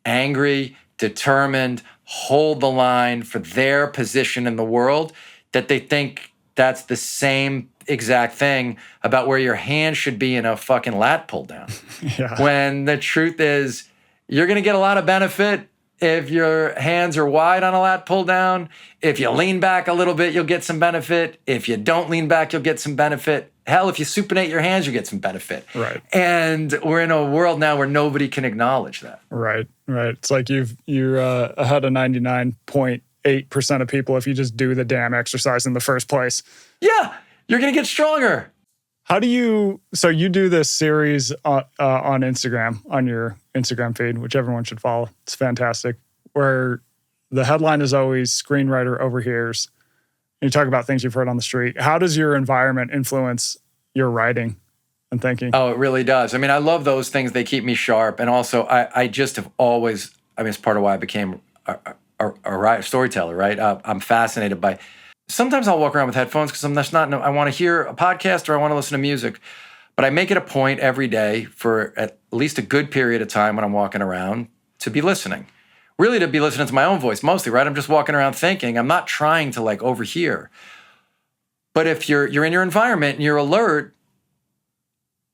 angry, determined, hold the line for their position in the world, that they think that's the same exact thing about where your hand should be in a fucking lat pull down. Yeah. When the truth is, you're going to get a lot of benefit if your hands are wide on a lat pull down. If you lean back a little bit, you'll get some benefit. If you don't lean back, you'll get some benefit. Hell, if you supinate your hands, you'll get some benefit. Right. And we're in a world now where nobody can acknowledge that. Right. It's like you're ahead of 99.8% of people if you just do the damn exercise in the first place. Yeah, you're going to get stronger. So you do this series on Instagram, on your Instagram feed, which everyone should follow. It's fantastic. Where the headline is always Screenwriter Overhears. And you talk about things you've heard on the street. How does your environment influence your writing and thinking? Oh, it really does. I mean, I love those things. They keep me sharp. And also, I just have always, it's part of why I became a storyteller, right? I'm fascinated by, sometimes I'll walk around with headphones because I'm just not, I want to hear a podcast or I want to listen to music. But I make it a point every day for at least a good period of time when I'm walking around to be listening. Really to be listening to my own voice mostly, right? I'm just walking around thinking. I'm not trying to overhear. But if you're in your environment and you're alert,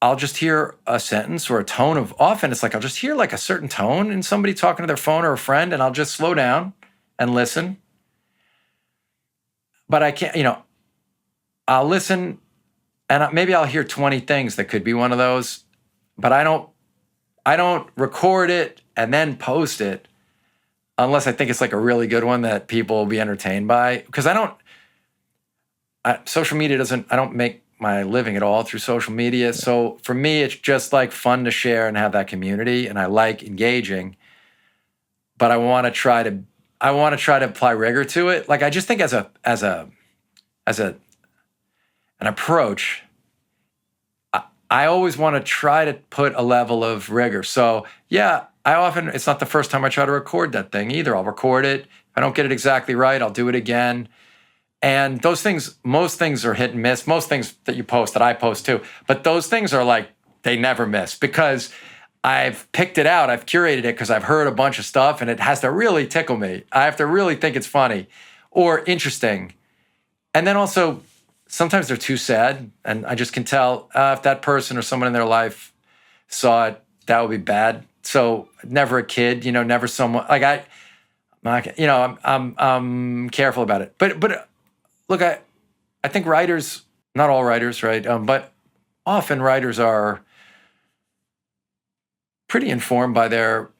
I'll just hear a sentence or a tone of, often it's I'll just hear a certain tone in somebody talking to their phone or a friend, and I'll just slow down and listen. But I can't, I'll listen and maybe I'll hear 20 things that could be one of those, but I don't record it and then post it unless I think it's a really good one that people will be entertained by. Because social media I don't make my living at all through social media. Yeah. So for me, it's just fun to share and have that community, and I like engaging, but I want to try to I want to try to apply rigor to it. Like, I just think as an approach, I always want to try to put a level of rigor. So yeah, it's not the first time I try to record that thing either. I'll record it. If I don't get it exactly right, I'll do it again. And those things, most things are hit and miss. Most things that you post, that I post too. But those things are like, they never miss because I've picked it out. I've curated it because I've heard a bunch of stuff and it has to really tickle me. I have to really think it's funny or interesting. And then also, sometimes they're too sad. And I just can tell if that person or someone in their life saw it, that would be bad. So never a kid, never someone like I'm careful about it. But look, I think writers, not all writers, right? But often writers are pretty informed by their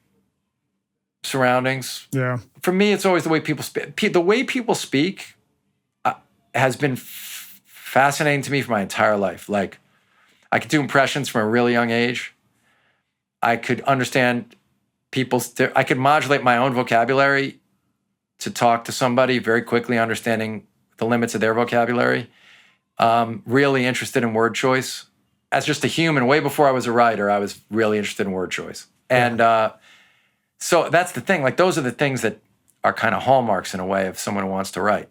surroundings. Yeah. For me, it's always the way people speak. The way people speak has been fascinating to me for my entire life. Like, I could do impressions from a really young age. I could understand I could modulate my own vocabulary to talk to somebody very quickly, understanding the limits of their vocabulary. Really interested in word choice. As just a human, way before I was a writer, I was really interested in word choice. And so that's the thing. Like, those are the things that are kind of hallmarks in a way of someone who wants to write.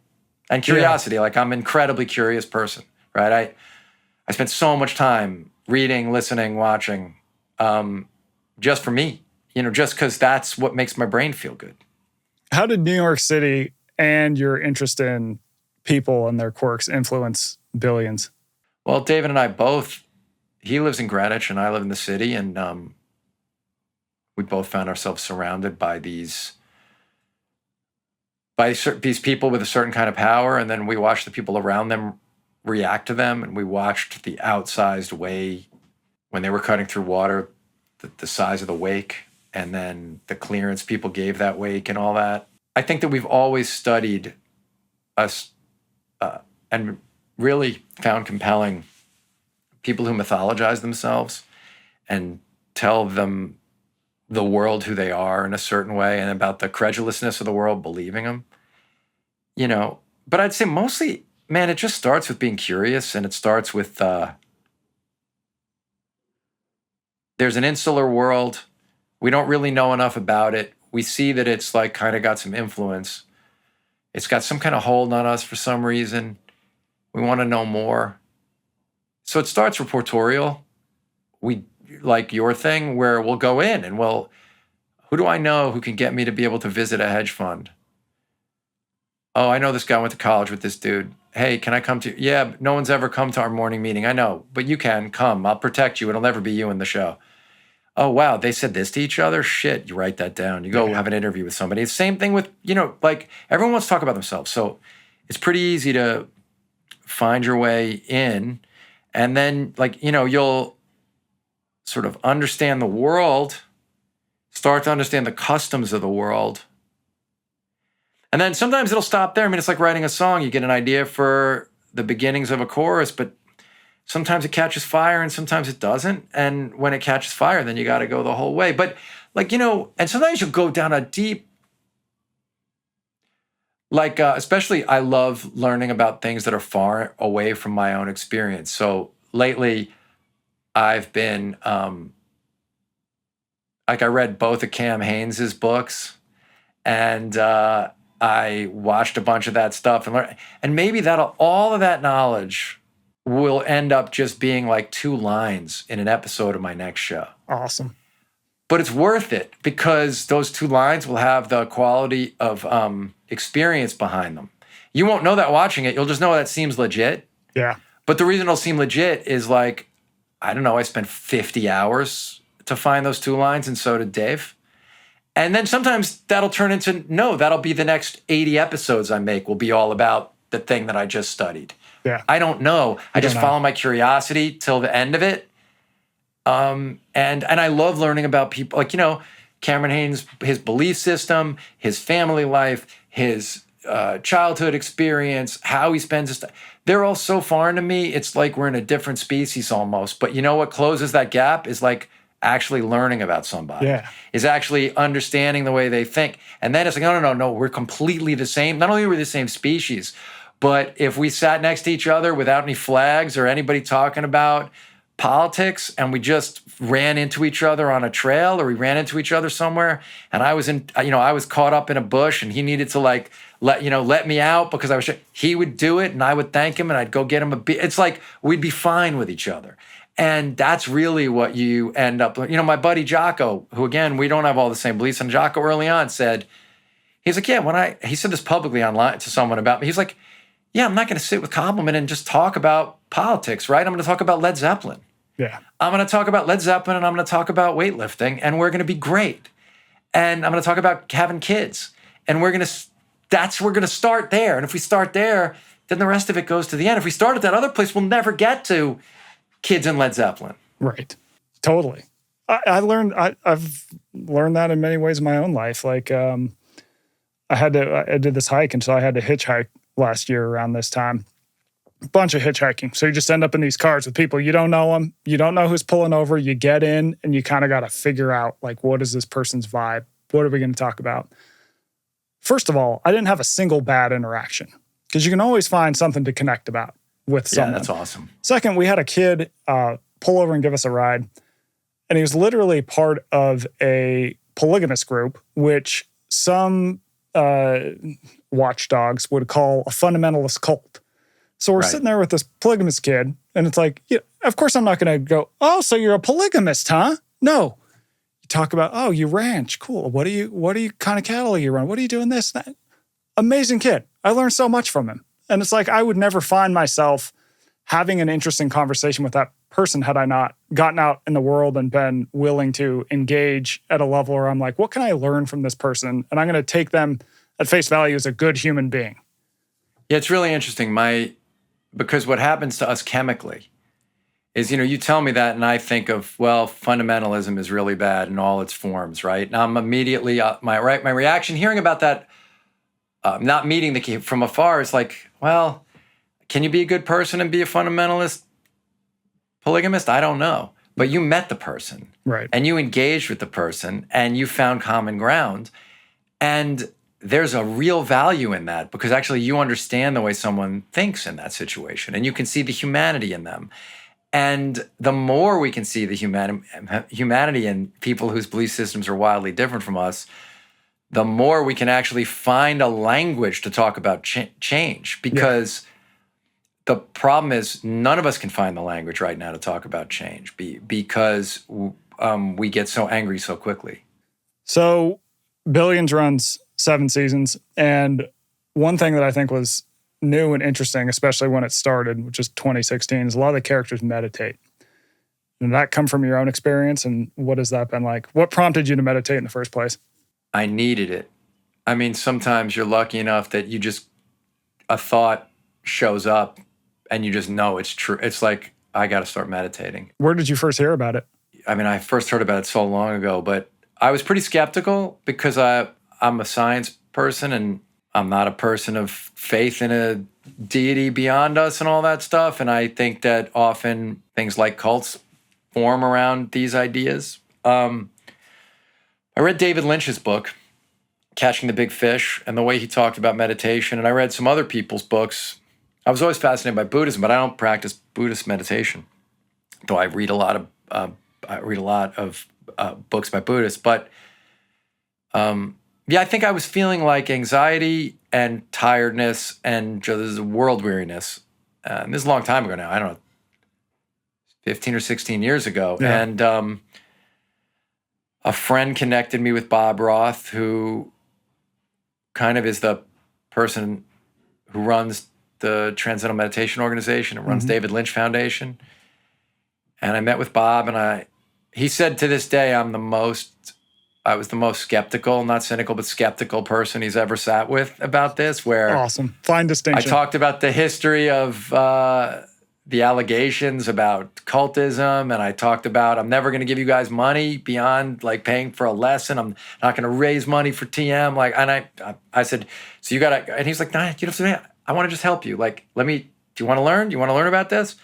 And curiosity. Like, I'm an incredibly curious person, right? I spent so much time reading, listening, watching, just for me, just because that's what makes my brain feel good. How did New York City and your interest in people and their quirks influence Billions? Well, David and I both, he lives in Greenwich and I live in the city, and we both found ourselves surrounded by these people with a certain kind of power, and then we watched the people around them react to them, and we watched the outsized way when they were cutting through water, the size of the wake, and then the clearance people gave that wake and all that. I think that we've always studied us and really found compelling people who mythologize themselves and tell them the world who they are in a certain way, and about the credulousness of the world believing them. But I'd say mostly, man, it just starts with being curious, and it starts with there's an insular world. We don't really know enough about it. We see that it's like kind of got some influence. It's got some kind of hold on us for some reason. We want to know more. So it starts reportorial. We, like your thing, where we'll go in and who do I know who can get me to be able to visit a hedge fund? Oh, I know this guy went to college with this dude. Hey, can I come to? Yeah, no one's ever come to our morning meeting. I know, but you can come. I'll protect you. It'll never be you in the show. Oh, wow, they said this to each other? Shit, you write that down. You go have an interview with somebody. It's the same thing with, like, everyone wants to talk about themselves. So it's pretty easy to find your way in. And then, like, you'll sort of understand the world, start to understand the customs of the world. And then sometimes it'll stop there. I mean, it's like writing a song. You get an idea for the beginnings of a chorus, but sometimes it catches fire and sometimes it doesn't. And when it catches fire, then you got to go the whole way. But, like, and sometimes you'll go down a deep, like, especially I love learning about things that are far away from my own experience. So lately I've been, like, I read both of Cam Haynes' books, and I watched a bunch of that stuff and learned, and maybe all of that knowledge will end up just being like 2 lines in an episode of my next show. Awesome. But it's worth it because those 2 lines will have the quality of experience behind them. You won't know that watching it. You'll just know that seems legit. Yeah. But the reason it'll seem legit is, like, I don't know, I spent 50 hours to find those 2 lines, and so did Dave. And then sometimes that'll turn into, no, that'll be the next 80 episodes I make will be all about the thing that I just studied. Yeah. I don't know. I just follow my curiosity till the end of it. And I love learning about people, like, Cameron Haynes, his belief system, his family life, his childhood experience, how he spends his time. They're all so foreign to me. It's like we're in a different species almost. But you know what closes that gap is, like, actually learning about somebody. Yeah. Is actually understanding the way they think. And then it's like, no, we're completely the same. Not only are we the same species, but if we sat next to each other without any flags or anybody talking about politics, and we just ran into each other on a trail, or we ran into each other somewhere, and I was caught up in a bush, and he needed to like let me out because he would do it, and I would thank him, and I'd go get him a beer. It's like we'd be fine with each other. And that's really what you end up, my buddy Jocko, who again, we don't have all the same beliefs, and Jocko early on said, he's like, yeah, he said this publicly online to someone about me. He's like, yeah, I'm not going to sit with Koppelman and just talk about politics, right? I'm going to talk about Led Zeppelin. Yeah. I'm going to talk about Led Zeppelin, and I'm going to talk about weightlifting, and we're going to be great. And I'm going to talk about having kids, and we're going to start there. And if we start there, then the rest of it goes to the end. If we start at that other place, we'll never get to kids and Led Zeppelin. Right. Totally. I've learned that in many ways in my own life. Like, I did this hike, and so I had to hitchhike last year around this time. Bunch of hitchhiking. So you just end up in these cars with people. You don't know them. You don't know who's pulling over. You get in, and you kind of got to figure out, like, what is this person's vibe? What are we going to talk about? First of all, I didn't have a single bad interaction, because you can always find something to connect about with someone. Yeah, that's awesome. Second, we had a kid pull over and give us a ride, and he was literally part of a polygamist group, which some watchdogs would call a fundamentalist cult. So we're sitting there with this polygamist kid, and it's like, yeah, of course I'm not going to go, oh, so you're a polygamist, huh? No. You talk about, oh, you ranch, cool. What kind of cattle are you run? What are you doing this, that? Amazing kid. I learned so much from him. And it's like, I would never find myself having an interesting conversation with that person had I not gotten out in the world and been willing to engage at a level where I'm like, what can I learn from this person? And I'm going to take them at face value as a good human being. Yeah, it's really interesting. Because what happens to us chemically is, you tell me that, and I think of, well, fundamentalism is really bad in all its forms, right? Now I'm immediately, my reaction hearing about that, not meeting the key from afar is like, well, can you be a good person and be a fundamentalist polygamist? I don't know. But you met the person. Right. And you engaged with the person, and you found common ground. And there's a real value in that, because actually you understand the way someone thinks in that situation, and you can see the humanity in them. And the more we can see the humanity in people whose belief systems are wildly different from us, the more we can actually find a language to talk about change. Because the problem is none of us can find the language right now to talk about change because we get so angry so quickly. So Billions runs 7 seasons. And one thing that I think was new and interesting, especially when it started, which is 2016, is a lot of the characters meditate. Did that come from your own experience? And what has that been like? What prompted you to meditate in the first place? I needed it. I mean, sometimes you're lucky enough that a thought shows up and you just know it's true. It's like, I got to start meditating. Where did you first hear about it? I mean, I first heard about it so long ago, but I was pretty skeptical because I'm a science person, and I'm not a person of faith in a deity beyond us and all that stuff. And I think that often things like cults form around these ideas. I read David Lynch's book, Catching the Big Fish, and the way he talked about meditation. And I read some other people's books. I was always fascinated by Buddhism, but I don't practice Buddhist meditation, though I read a lot of books by Buddhists. But I think I was feeling like anxiety and tiredness and just world weariness. And this is a long time ago now. I don't know, 15 or 16 years ago. Yeah. And a friend connected me with Bob Roth, who kind of is the person who runs the Transcendental Meditation Organization and runs David Lynch Foundation. And I met with Bob, and he said to this day, I was the most skeptical, not cynical, but skeptical person he's ever sat with about this. Where awesome, fine distinction. I talked about the history of the allegations about cultism, and I talked about I'm never going to give you guys money beyond like paying for a lesson. I'm not going to raise money for TM. Like, and I said, so you got to. And he's like, nah, you know, I want to just help you. Like, do you want to learn? Do you want to learn about this?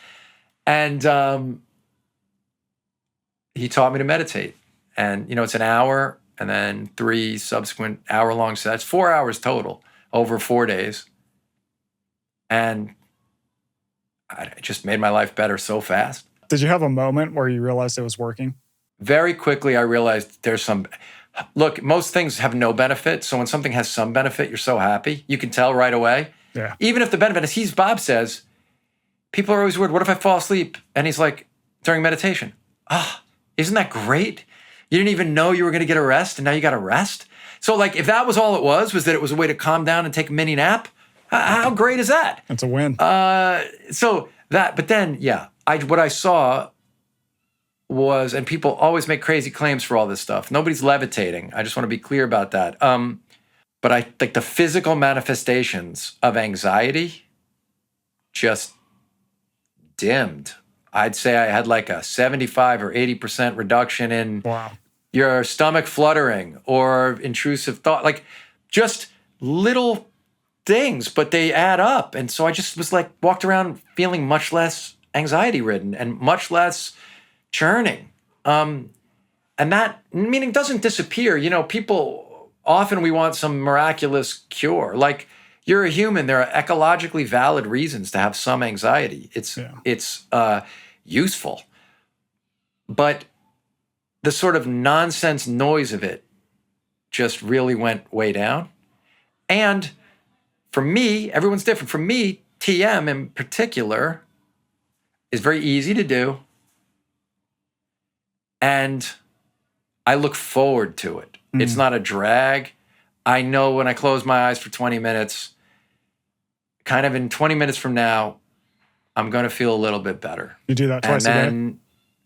And he taught me to meditate. And, it's an hour and then 3 subsequent hour-long sets, 4 hours total over 4 days. And it just made my life better so fast. Did you have a moment where you realized it was working? Very quickly, I realized look, most things have no benefit. So when something has some benefit, you're so happy. You can tell right away. Yeah. Even if the benefit, as Bob says, people are always worried, what if I fall asleep? And he's like, during meditation, isn't that great? You didn't even know you were going to get a rest, and now you got a rest. So like, if that was all it was that it was a way to calm down and take a mini nap, how great is that? It's a win. But then, what I saw was, and people always make crazy claims for all this stuff. Nobody's levitating. I just want to be clear about that. But I think the physical manifestations of anxiety just dimmed. I'd say I had like a 75 or 80% reduction in your stomach fluttering or intrusive thought, like just little things, but they add up. And so I just was like, walked around feeling much less anxiety ridden and much less churning. And that meaning doesn't disappear. People, often we want some miraculous cure. Like, you're a human. There are ecologically valid reasons to have some anxiety. It's useful. But the sort of nonsense noise of it just really went way down. And for me, everyone's different. For me, TM in particular is very easy to do. And I look forward to it. It's not a drag. I know when I close my eyes for 20 minutes, kind of in 20 minutes from now, I'm going to feel a little bit better. You do that twice a day?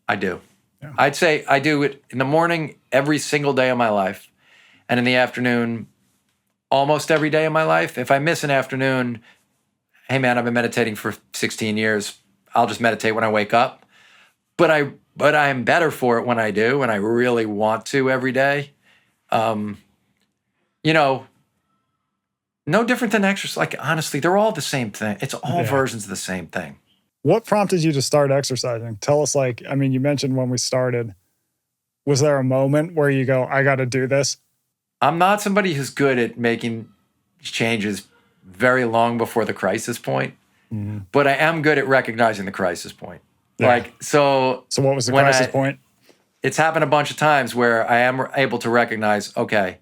I do. Yeah. I'd say I do it in the morning every single day of my life, and in the afternoon almost every day of my life. If I miss an afternoon, hey man, I've been meditating for 16 years. I'll just meditate when I wake up. But I'm better for it when I do, and I really want to every day. No different than exercise. Like, honestly, they're all the same thing. It's all versions of the same thing. What prompted you to start exercising? Tell us, you mentioned when we started. Was there a moment where you go, I got to do this? I'm not somebody who's good at making changes very long before the crisis point, but I am good at recognizing the crisis point. Yeah. So what was the crisis point? It's happened a bunch of times where I am able to recognize, okay,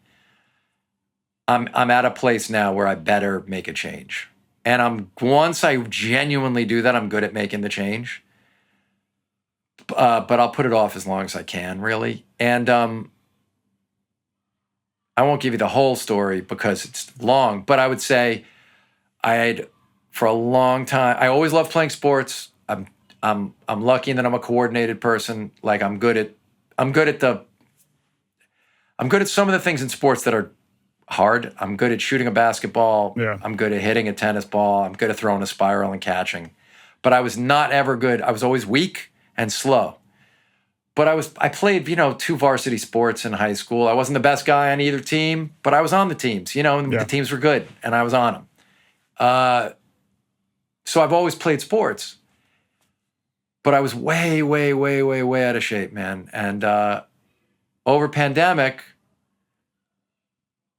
I'm at a place now where I better make a change. And once I genuinely do that, I'm good at making the change. But I'll put it off as long as I can, really. And I won't give you the whole story because it's long, but I would say for a long time, I always loved playing sports. I'm lucky that I'm a coordinated person. Like, I'm good at some of the things in sports that are hard. I'm good at shooting a basketball. Yeah. I'm good at hitting a tennis ball. I'm good at throwing a spiral and catching. But I was not ever good. I was always weak and slow. But I played, 2 varsity sports in high school. I wasn't the best guy on either team, but I was on the teams, and the teams were good, and I was on them. So I've always played sports. But I was way, way, way, way, way out of shape, man. And over pandemic,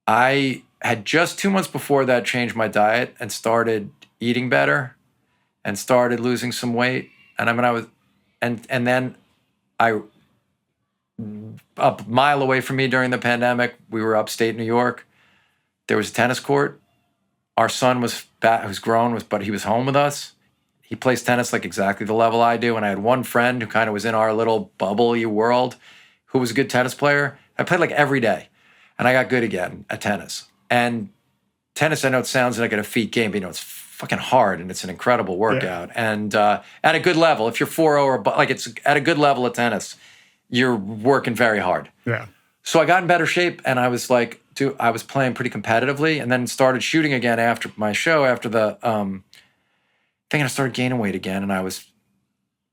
I had just 2 months before that changed my diet and started eating better and started losing some weight. And then a mile away from me during the pandemic, we were upstate New York. There was a tennis court. Our son who's grown, but he was home with us. He plays tennis like exactly the level I do. And I had one friend who kind of was in our little bubble-y world who was a good tennis player. I played like every day. And I got good again at tennis. And tennis, I know it sounds like an effete game, but it's fucking hard and it's an incredible workout. Yeah. And at a good level, if you're 4-0 or it's at a good level of tennis, you're working very hard. Yeah. So I got in better shape and I was playing pretty competitively and then started shooting again after my show, after the thing. I started gaining weight again and I was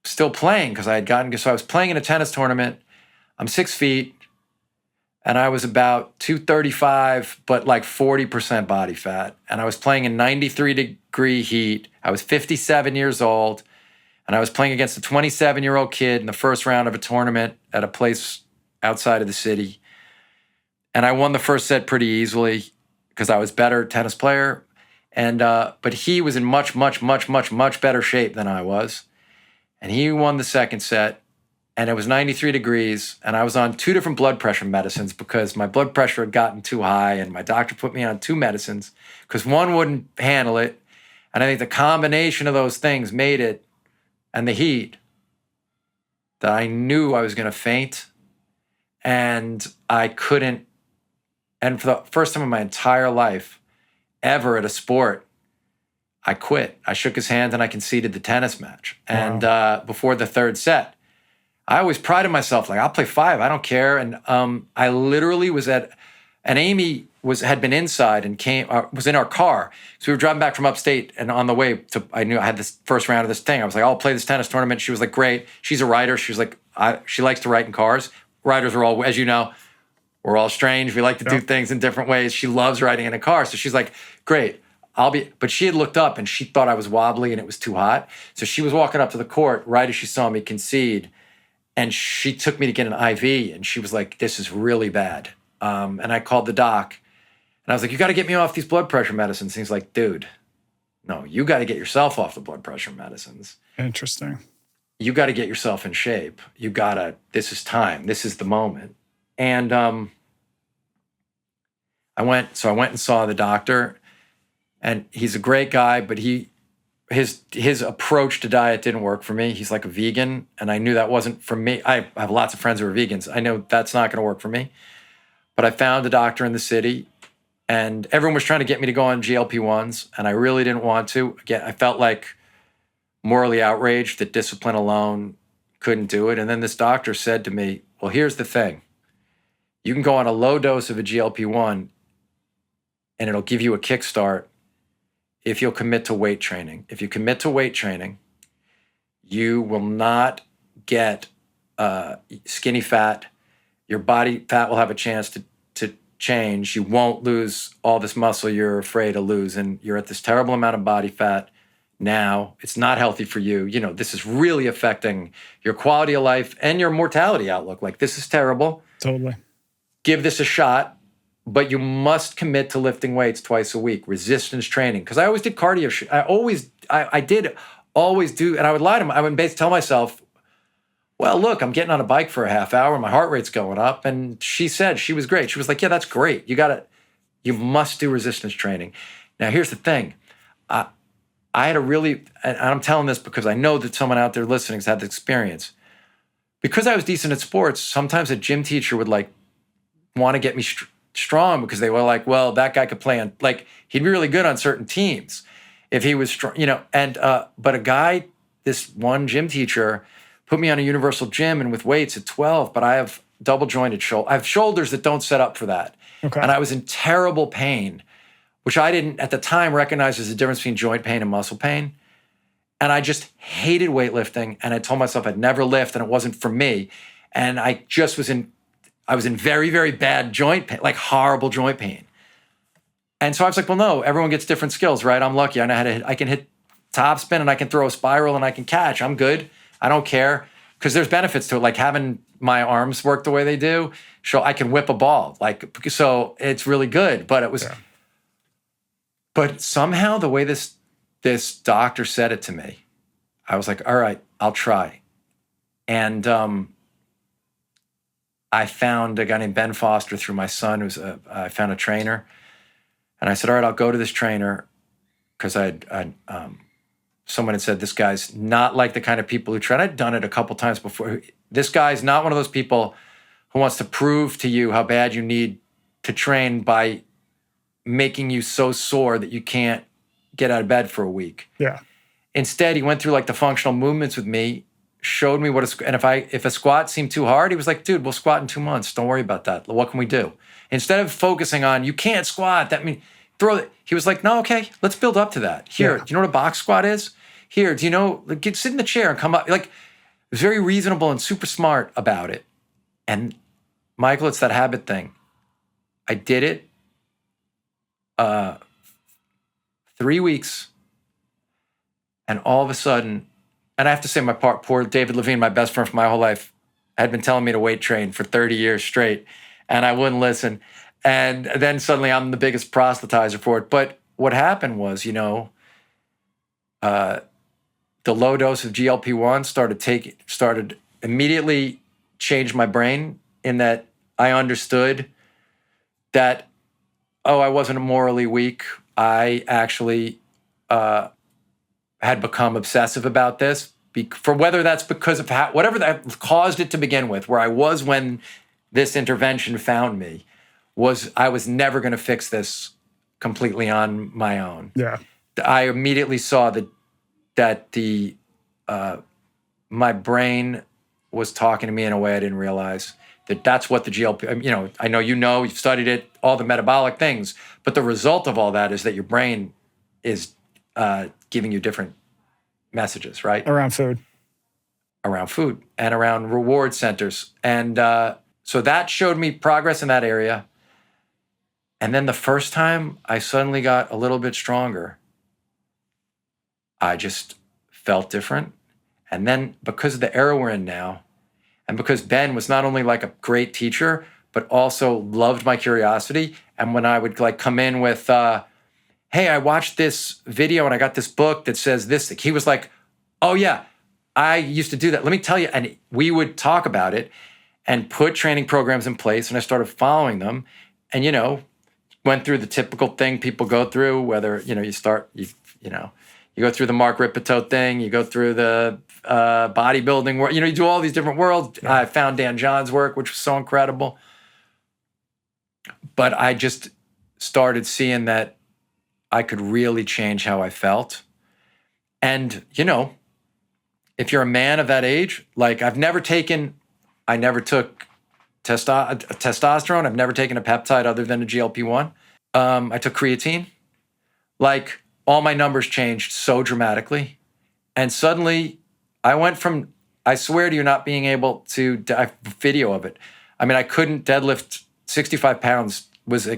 still playing because I was playing in a tennis tournament. I'm 6 feet. And I was about 235, but like 40% body fat. And I was playing in 93-degree heat. I was 57 years old. And I was playing against a 27-year-old kid in the first round of a tournament at a place outside of the city. And I won the first set pretty easily because I was better tennis player. And but he was in much, much, much, much, much better shape than I was. And he won the second set. And it was 93 degrees. And I was on 2 different blood pressure medicines because my blood pressure had gotten too high. And my doctor put me on 2 medicines because one wouldn't handle it. And I think the combination of those things made it, and the heat, that I knew I was going to faint. And I couldn't. And for the first time in my entire life, ever at a sport, I quit. I shook his hand and I conceded the tennis match. And before the third set, I always prided myself, like, I'll play 5, I don't care. And I literally was and Amy had been inside and was in our car. So we were driving back from upstate, and on the way I knew I had this first round of this thing. I was like, I'll play this tennis tournament. She was like, great. She's a writer. She was like, she likes to write in cars. Writers are all, as you know, we're all strange. We like to do things in different ways. She loves writing in a car. So she's like, great, but she had looked up and she thought I was wobbly and it was too hot. So she was walking up to the court right as she saw me concede. And she took me to get an IV, and she was like, this is really bad. And I called the doc, and I was like, you got to get me off these blood pressure medicines. And he's like, dude, no, you got to get yourself off the blood pressure medicines. Interesting. You got to get yourself in shape. This is time. This is the moment. And I went and saw the doctor, and he's a great guy, but his approach to diet didn't work for me. He's like a vegan, and I knew that wasn't for me. I have lots of friends who are vegans. I know that's not going to work for me. But I found a doctor in the city, and everyone was trying to get me to go on GLP-1s, and I really didn't want to. Again, I felt like morally outraged that discipline alone couldn't do it. And then this doctor said to me, well, here's the thing. You can go on a low dose of a GLP-1, and it'll give you a kickstart if you'll commit to weight training. If you commit to weight training, you will not get skinny fat. Your body fat will have a chance to change. You won't lose all this muscle you're afraid to lose. And you're at this terrible amount of body fat now. It's not healthy for you. You know, this is really affecting your quality of life and your mortality outlook. Like, this is terrible. Totally. Give this a shot. But you must commit to lifting weights twice a week, resistance training. Because I always did cardio. I did always do, and I would lie to myself. I would basically tell myself, well, look, I'm getting on a bike for a half hour. My heart rate's going up. And she said, she was great. She was like, yeah, that's great. You must do resistance training. Now, here's the thing. I had and I'm telling this because I know that someone out there listening has had this experience. Because I was decent at sports, sometimes a gym teacher would want to get me strong because they were like, well, that guy could play on, he'd be really good on certain teams if he was strong, but this one gym teacher put me on a universal gym and with weights at 12, but I have double jointed I have shoulders that don't set up for that. Okay. And I was in terrible pain, which I didn't at the time recognize as the difference between joint pain and muscle pain. And I just hated weightlifting. And I told myself I'd never lift and it wasn't for me. And I was in very, very bad joint pain, like horrible joint pain. And so I was like, well, no, everyone gets different skills, right? I'm lucky. I can hit top spin and I can throw a spiral and I can catch. I'm good. I don't care. Because there's benefits to it, like having my arms work the way they do. So I can whip a ball. So it's really good. But but somehow the way this doctor said it to me, I was like, all right, I'll try. And I found a guy named Ben Foster through my son, I found a trainer. And I said, all right, I'll go to this trainer because someone had said, this guy's not like the kind of people who train. I'd done it a couple times before. This guy's not one of those people who wants to prove to you how bad you need to train by making you so sore that you can't get out of bed for a week. Yeah. Instead, he went through the functional movements with me, showed me and if a squat seemed too hard, he was like, dude, we'll squat in 2 months. Don't worry about that. What can we do? Instead of focusing on, you can't squat, that means throw it. He was like, no, okay, let's build up to that. Here, do you know what a box squat is? Here, do you know, sit in the chair and come up. It was very reasonable and super smart about it. And Michael, it's that habit thing. I did it 3 weeks, and all of a sudden, and I have to say, poor David Levine, my best friend for my whole life, had been telling me to weight train for 30 years straight, and I wouldn't listen. And then suddenly I'm the biggest proselytizer for it. But what happened was, the low dose of GLP-1 started immediately changed my brain in that I understood that, I wasn't morally weak. I actually had become obsessive about this, for whether that's because of whatever that caused it to begin with, where I was when this intervention found me, I was never going to fix this completely on my own. Yeah. I immediately saw that my brain was talking to me in a way I didn't realize. That's what the GLP, I know you've studied it, all the metabolic things, but the result of all that is that your brain is giving you different messages, right? Around food and around reward centers. And so that showed me progress in that area. And then the first time I suddenly got a little bit stronger, I just felt different. And then because of the era we're in now, and because Ben was not only like a great teacher, but also loved my curiosity. And when I would come in with, hey, I watched this video and I got this book that says this, he was like, oh yeah, I used to do that. Let me tell you. And we would talk about it and put training programs in place. And I started following them and, went through the typical thing people go through, whether, you go through the Mark Ripito thing, you go through the bodybuilding world, you do all these different worlds. Yeah. I found Dan John's work, which was so incredible. But I just started seeing that I could really change how I felt. And, if you're a man of that age, I never took testosterone. I've never taken a peptide other than a GLP-1. I took creatine. All my numbers changed so dramatically. And suddenly I went from, I swear to you, not being able to, I have video of it. I mean, I couldn't deadlift 65 pounds was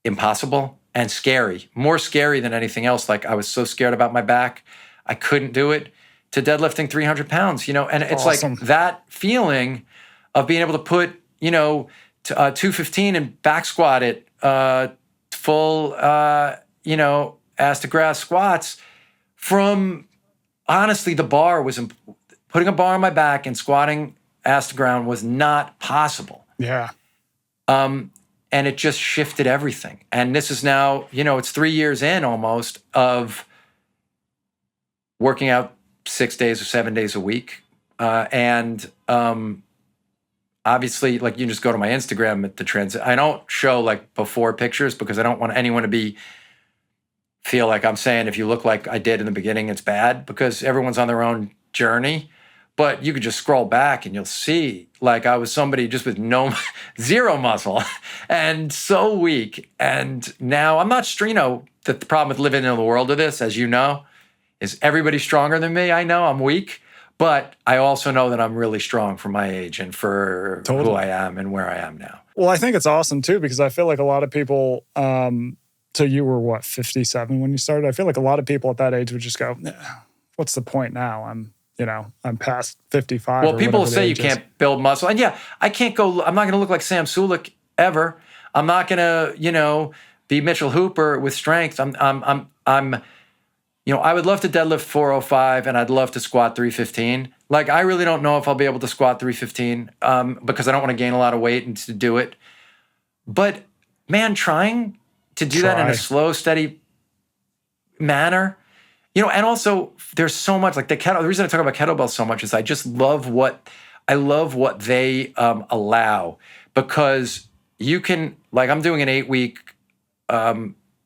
impossible and scary, more scary than anything else. I was so scared about my back, I couldn't do it, to deadlifting 300 pounds, and it's awesome. That feeling of being able to put, 215 and back squat it, full, ass to grass squats from, honestly, the bar was, putting a bar on my back and squatting ass to ground was not possible. Yeah. And it just shifted everything. And this is now, it's 3 years in almost of working out 6 days or 7 days a week. Obviously, you can just go to my Instagram at the transit. I don't show before pictures because I don't want anyone to feel like I'm saying if you look like I did in the beginning, it's bad, because everyone's on their own journey. But you could just scroll back and you'll see I was somebody just with zero muscle and so weak. And now I'm not, the problem with living in the world of this, as you know, is everybody's stronger than me. I know I'm weak, but I also know that I'm really strong for my age and for who I am and where I am now. Well, I think it's awesome too, because I feel like a lot of people, so you were 57 when you started? I feel like a lot of people at that age would just go, what's the point now? I'm past 55. Well, people say you can't build muscle. And yeah, I'm not going to look like Sam Sulek ever. I'm not going to, be Mitchell Hooper with strength. I would love to deadlift 405 and I'd love to squat 315. I really don't know if I'll be able to squat 315 because I don't want to gain a lot of weight and to do it. But man, trying to do that in a slow, steady manner, and also there's so much the reason I talk about kettlebells so much is I just love what they allow, because you can, I'm doing an 8-week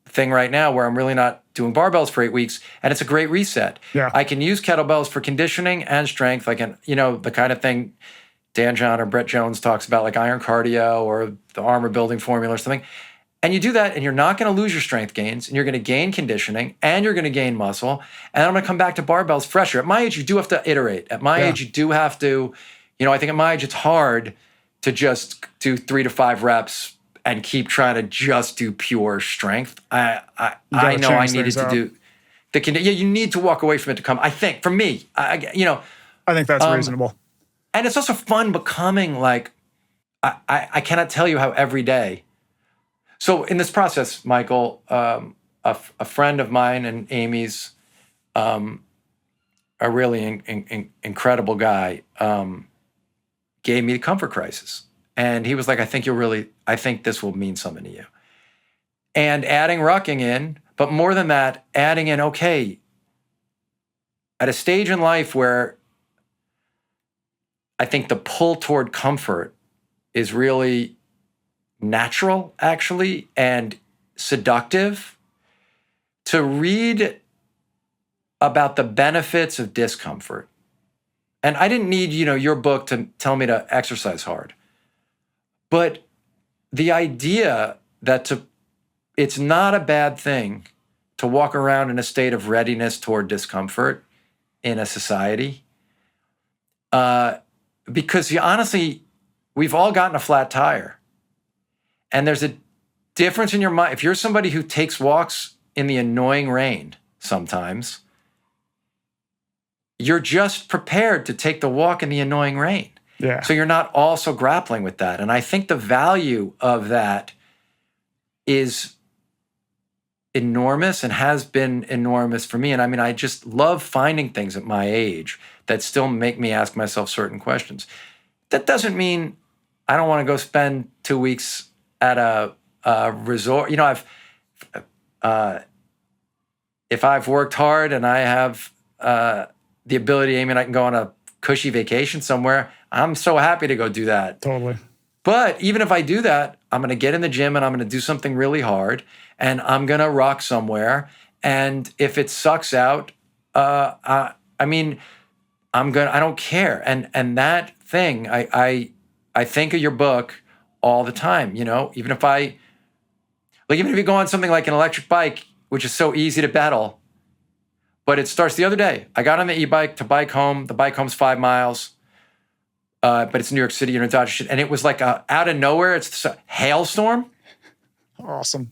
thing right now where I'm really not doing barbells for 8 weeks, and it's a great reset. Yeah. I can use kettlebells for conditioning and strength. I can, the kind of thing Dan John or Brett Jones talks about, iron cardio or the armor building formula or something. And you do that, and you're not going to lose your strength gains, and you're going to gain conditioning, and you're going to gain muscle. And I'm going to come back to barbells fresher. At my age, you do have to iterate. At my age, you do have to, I think at my age, it's hard to just do 3 to 5 reps and keep trying to just do pure strength. I know I needed to do, you need to walk away from it to come. I think, for me, I think that's reasonable. And it's also fun becoming like, I cannot tell you how every day. So in this process, Michael, a friend of mine and Amy's, a really incredible guy, gave me the comfort crisis. And he was like, I think this will mean something to you. And adding rucking in, but more than that, adding in, okay, at a stage in life where I think the pull toward comfort is really natural, actually, and seductive, to read about the benefits of discomfort. And I didn't need, your book to tell me to exercise hard. But the idea that it's not a bad thing to walk around in a state of readiness toward discomfort in a society. Because honestly, we've all gotten a flat tire. And there's a difference in your mind. If you're somebody who takes walks in the annoying rain sometimes, you're just prepared to take the walk in the annoying rain. Yeah. So you're not also grappling with that. And I think the value of that is enormous and has been enormous for me. And I mean, I just love finding things at my age that still make me ask myself certain questions. That doesn't mean I don't want to go spend 2 weeks at a resort. If I've worked hard and I have the ability, Amy, and I can go on a cushy vacation somewhere, I'm so happy to go do that. Totally. But even if I do that, I'm going to get in the gym and I'm going to do something really hard and I'm going to rock somewhere. And if it sucks out, I don't care. And that thing, I think of your book all the time, even if you go on something like an electric bike, which is so easy to pedal, but it starts the other day. I got on the e-bike to bike home. The bike home's 5 miles. But it's New York City, you're in Dodge shit. And it was like out of nowhere, it's a hailstorm. Awesome.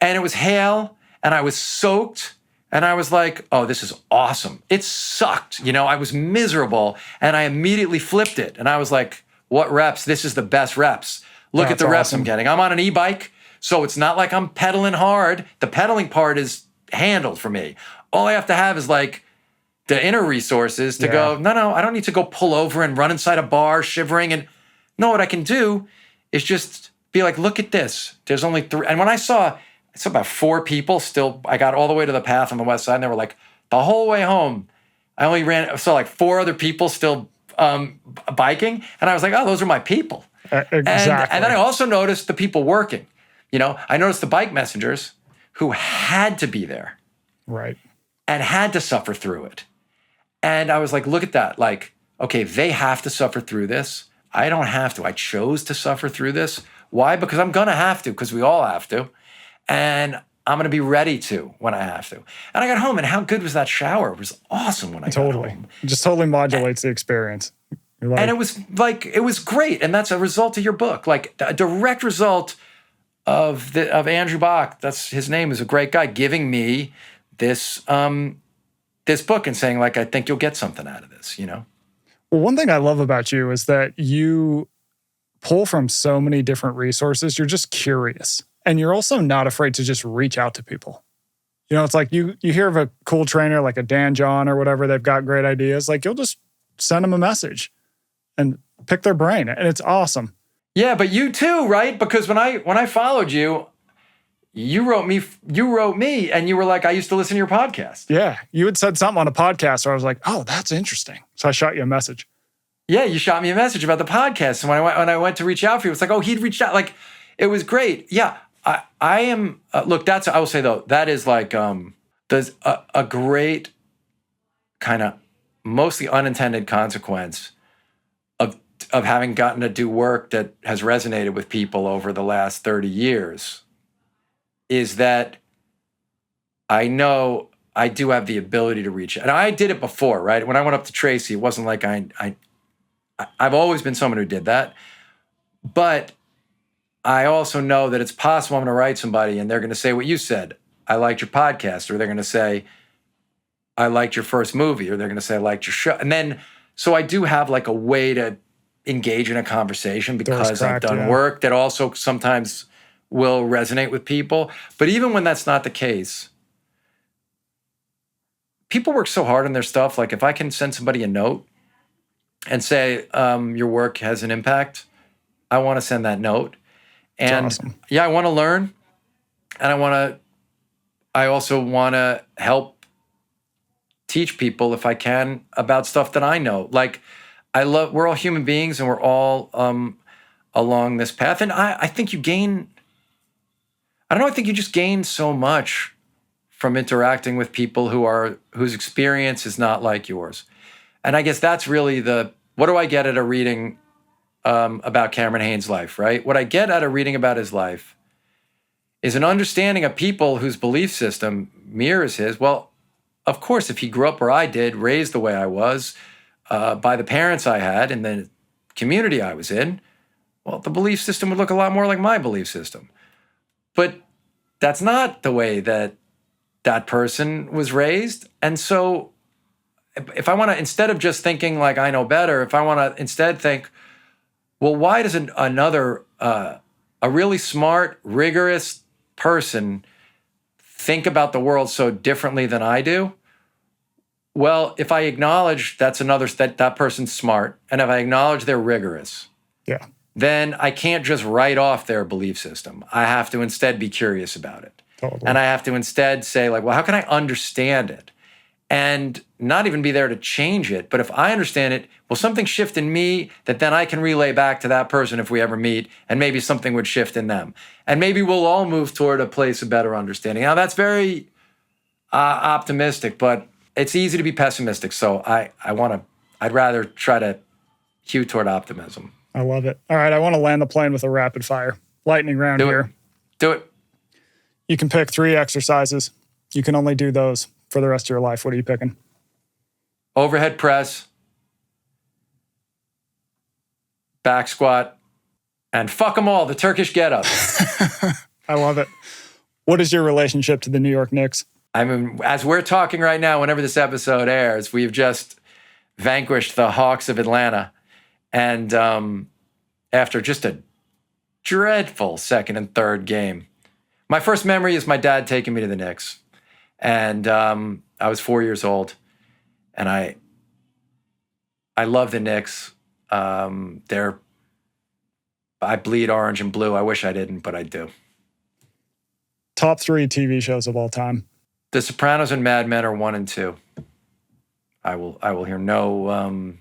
And it was hail, and I was soaked, and I was like, oh, this is awesome. It sucked. I was miserable, and I immediately flipped it. And I was like, what reps? This is the best reps. Look at the reps I'm getting. I'm on an e-bike, so it's not like I'm pedaling hard. The pedaling part is handled for me. All I have to have is like the inner resources to go, no, I don't need to go pull over and run inside a bar shivering. And no, what I can do is just be like, look at this. There's only 3. And when I saw about 4 people still, I got all the way to the path on the west side and they were like, the whole way home, I only saw like 4 other people still biking. And I was like, oh, those are my people. Exactly. And then I also noticed the people working. I noticed the bike messengers who had to be there. Right. And had to suffer through it. And I was like, look at that. Like, okay, they have to suffer through this. I don't have to. I chose to suffer through this. Why? Because I'm going to have to, because we all have to. And I'm going to be ready to when I have to. And I got home, and how good was that shower? It was awesome when I got home. It just totally modulates the experience. And it was great. And that's a result of your book. Like a direct result of Andrew Bach, that's his name, is a great guy, giving me this book and saying, like, I think you'll get something out of this, Well, one thing I love about you is that you pull from so many different resources. You're just curious. And you're also not afraid to just reach out to people. It's like you hear of a cool trainer like a Dan John or whatever, they've got great ideas. Like, you'll just send them a message and pick their brain. And it's awesome. Yeah, but you too, right? Because when I followed you, you wrote me and you were like, I used to listen to your podcast. Yeah. You had said something on a podcast where I was like, oh, that's interesting. So I shot you a message. Yeah, you shot me a message about the podcast. And when I went to reach out for you, it was like, oh, he'd reached out. Like, it was great. Yeah, I am, look, I will say though, that is like, there's a great kind of mostly unintended consequence of having gotten to do work that has resonated with people over the last 30 years. Is that I know I do have the ability to reach out. And I did it before, right? When I went up to Tracy, it wasn't like I've always been someone who did that. But I also know that it's possible I'm going to write somebody and they're going to say what you said. I liked your podcast, or they're going to say, I liked your first movie, or they're going to say, I liked your show. And then, so I do have like a way to engage in a conversation because I've done work that also sometimes will resonate with people. But even when that's not the case, people work so hard on their stuff. Like if I can send somebody a note and say, your work has an impact, I want to send that note. And awesome. Yeah, I want to learn, and I also want to help teach people if I can about stuff that I know. Like we're all human beings, and we're all along this path. And I think you gain, I don't know, I think you just gain so much from interacting with people whose experience is not like yours. And I guess that's really what do I get at a reading about Cameron Hanes' life, right? What I get out of reading about his life is an understanding of people whose belief system mirrors his. Well, of course, if he grew up where I did, raised the way I was, by the parents I had and the community I was in, well, the belief system would look a lot more like my belief system. But that's not the way that person was raised. And so if I want to, instead of just thinking like I know better, if I want to instead think, well, why does another, a really smart, rigorous person think about the world so differently than I do? Well, if I acknowledge that person's smart, and if I acknowledge they're rigorous, then I can't just write off their belief system. I have to instead be curious about it. Totally. And I have to instead say like, well, how can I understand it? And not even be there to change it. But if I understand it, will something shift in me that then I can relay back to that person if we ever meet, and maybe something would shift in them. And maybe we'll all move toward a place of better understanding. Now, that's very optimistic, but it's easy to be pessimistic. So I'd rather try to hew toward optimism. I love it. All right, I want to land the plane with a rapid fire lightning round here. Do it. You can pick 3 exercises. You can only do those for the rest of your life. What are you picking? Overhead press, back squat, and fuck them all, the Turkish get-up. I love it. What is your relationship to the New York Knicks? I mean, as we're talking right now, whenever this episode airs, we've just vanquished the Hawks of Atlanta. And after just a dreadful second and third game, my first memory is my dad taking me to the Knicks. And I was 4 years old, and I love the Knicks. I bleed orange and blue. I wish I didn't, but I do. Top 3 TV shows of all time. The Sopranos and Mad Men are 1 and 2. I will hear no.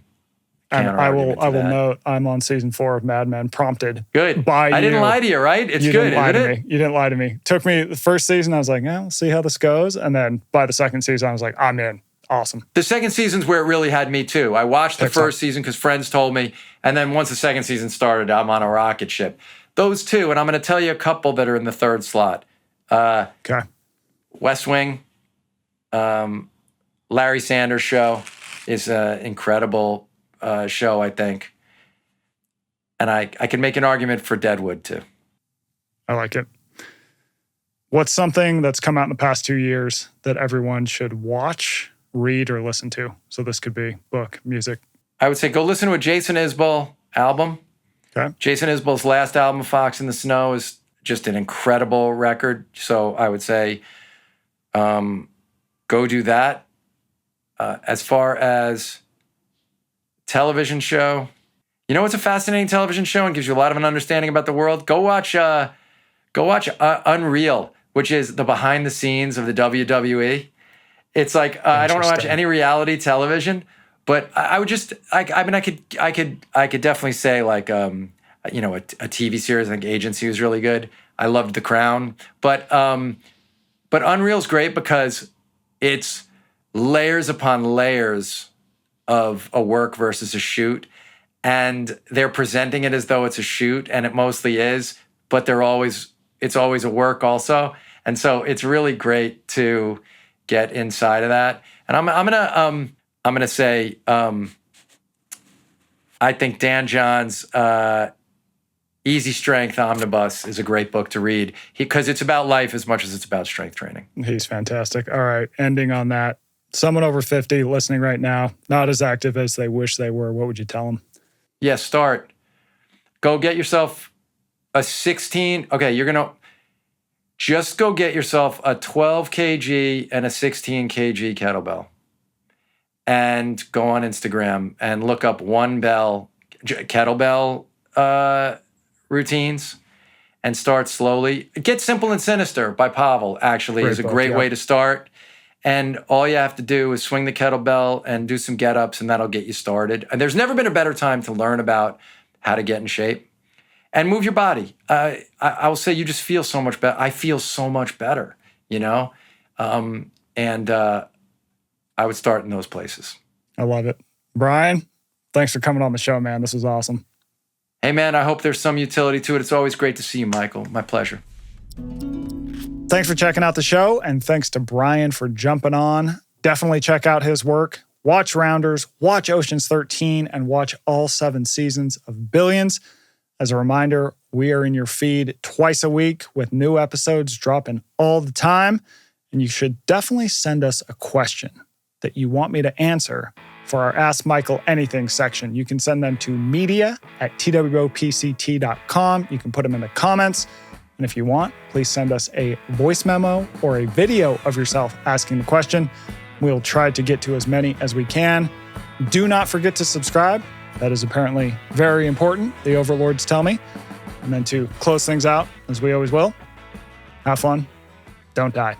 I will note I'm on season 4 of Mad Men, prompted. Good. By I didn't lie to you, right? It's good, isn't it? You didn't lie to me. Took me the first season, I was like, we'll see how this goes. And then by the second season, I was like, I'm in. Awesome. The second season's where it really had me too. I watched the first season because friends told me. And then once the second season started, I'm on a rocket ship. Those 2, and I'm going to tell you a couple that are in the 3rd slot. Okay. West Wing, Larry Sanders Show is an incredible show, I think. And I can make an argument for Deadwood too. I like it. What's something that's come out in the past 2 years that everyone should watch, read, or listen to? So this could be book, music. I would say go listen to a Jason Isbell album. Okay. Jason Isbell's last album, Fox in the Snow, is just an incredible record. So I would say go do that. As far as television show, you know what's a fascinating television show and gives you a lot of an understanding about the world? Go watch Unreal, which is the behind the scenes of the WWE. It's like I don't watch any reality television, but I would just I could definitely say like a TV series like Agency was really good. I loved The Crown, but Unreal's great because it's layers upon layers of a work versus a shoot, and they're presenting it as though it's a shoot, and it mostly is, but it's always a work also, and so it's really great to get inside of that. And I'm gonna say I think Dan John's Easy Strength Omnibus is a great book to read because it's about life as much as it's about strength training. He's fantastic. All right, ending on that. Someone over 50 listening right now, not as active as they wish they were, what would you tell them? Yeah, start. Go get yourself a 16. Okay, you're going to just go get yourself a 12 kg and a 16 kg kettlebell. And go on Instagram and look up one bell kettlebell routines and start slowly. Get Simple and Sinister by Pavel actually is a great way to start. And all you have to do is swing the kettlebell and do some get-ups, and that'll get you started. And there's never been a better time to learn about how to get in shape and move your body. I will say you just feel so much better. I feel so much better, you know? I would start in those places. I love it. Brian, thanks for coming on the show, man. This was awesome. Hey, man, I hope there's some utility to it. It's always great to see you, Michael. My pleasure. Thanks for checking out the show, and thanks to Brian for jumping on. Definitely check out his work. Watch Rounders, watch Ocean's 13, and watch all 7 seasons of Billions. As a reminder, we are in your feed twice a week with new episodes dropping all the time. And you should definitely send us a question that you want me to answer for our Ask Michael Anything section. You can send them to media@twopct.com. You can put them in the comments. And if you want, please send us a voice memo or a video of yourself asking the question. We'll try to get to as many as we can. Do not forget to subscribe. That is apparently very important, the overlords tell me. And then to close things out, as we always will, have fun, don't die.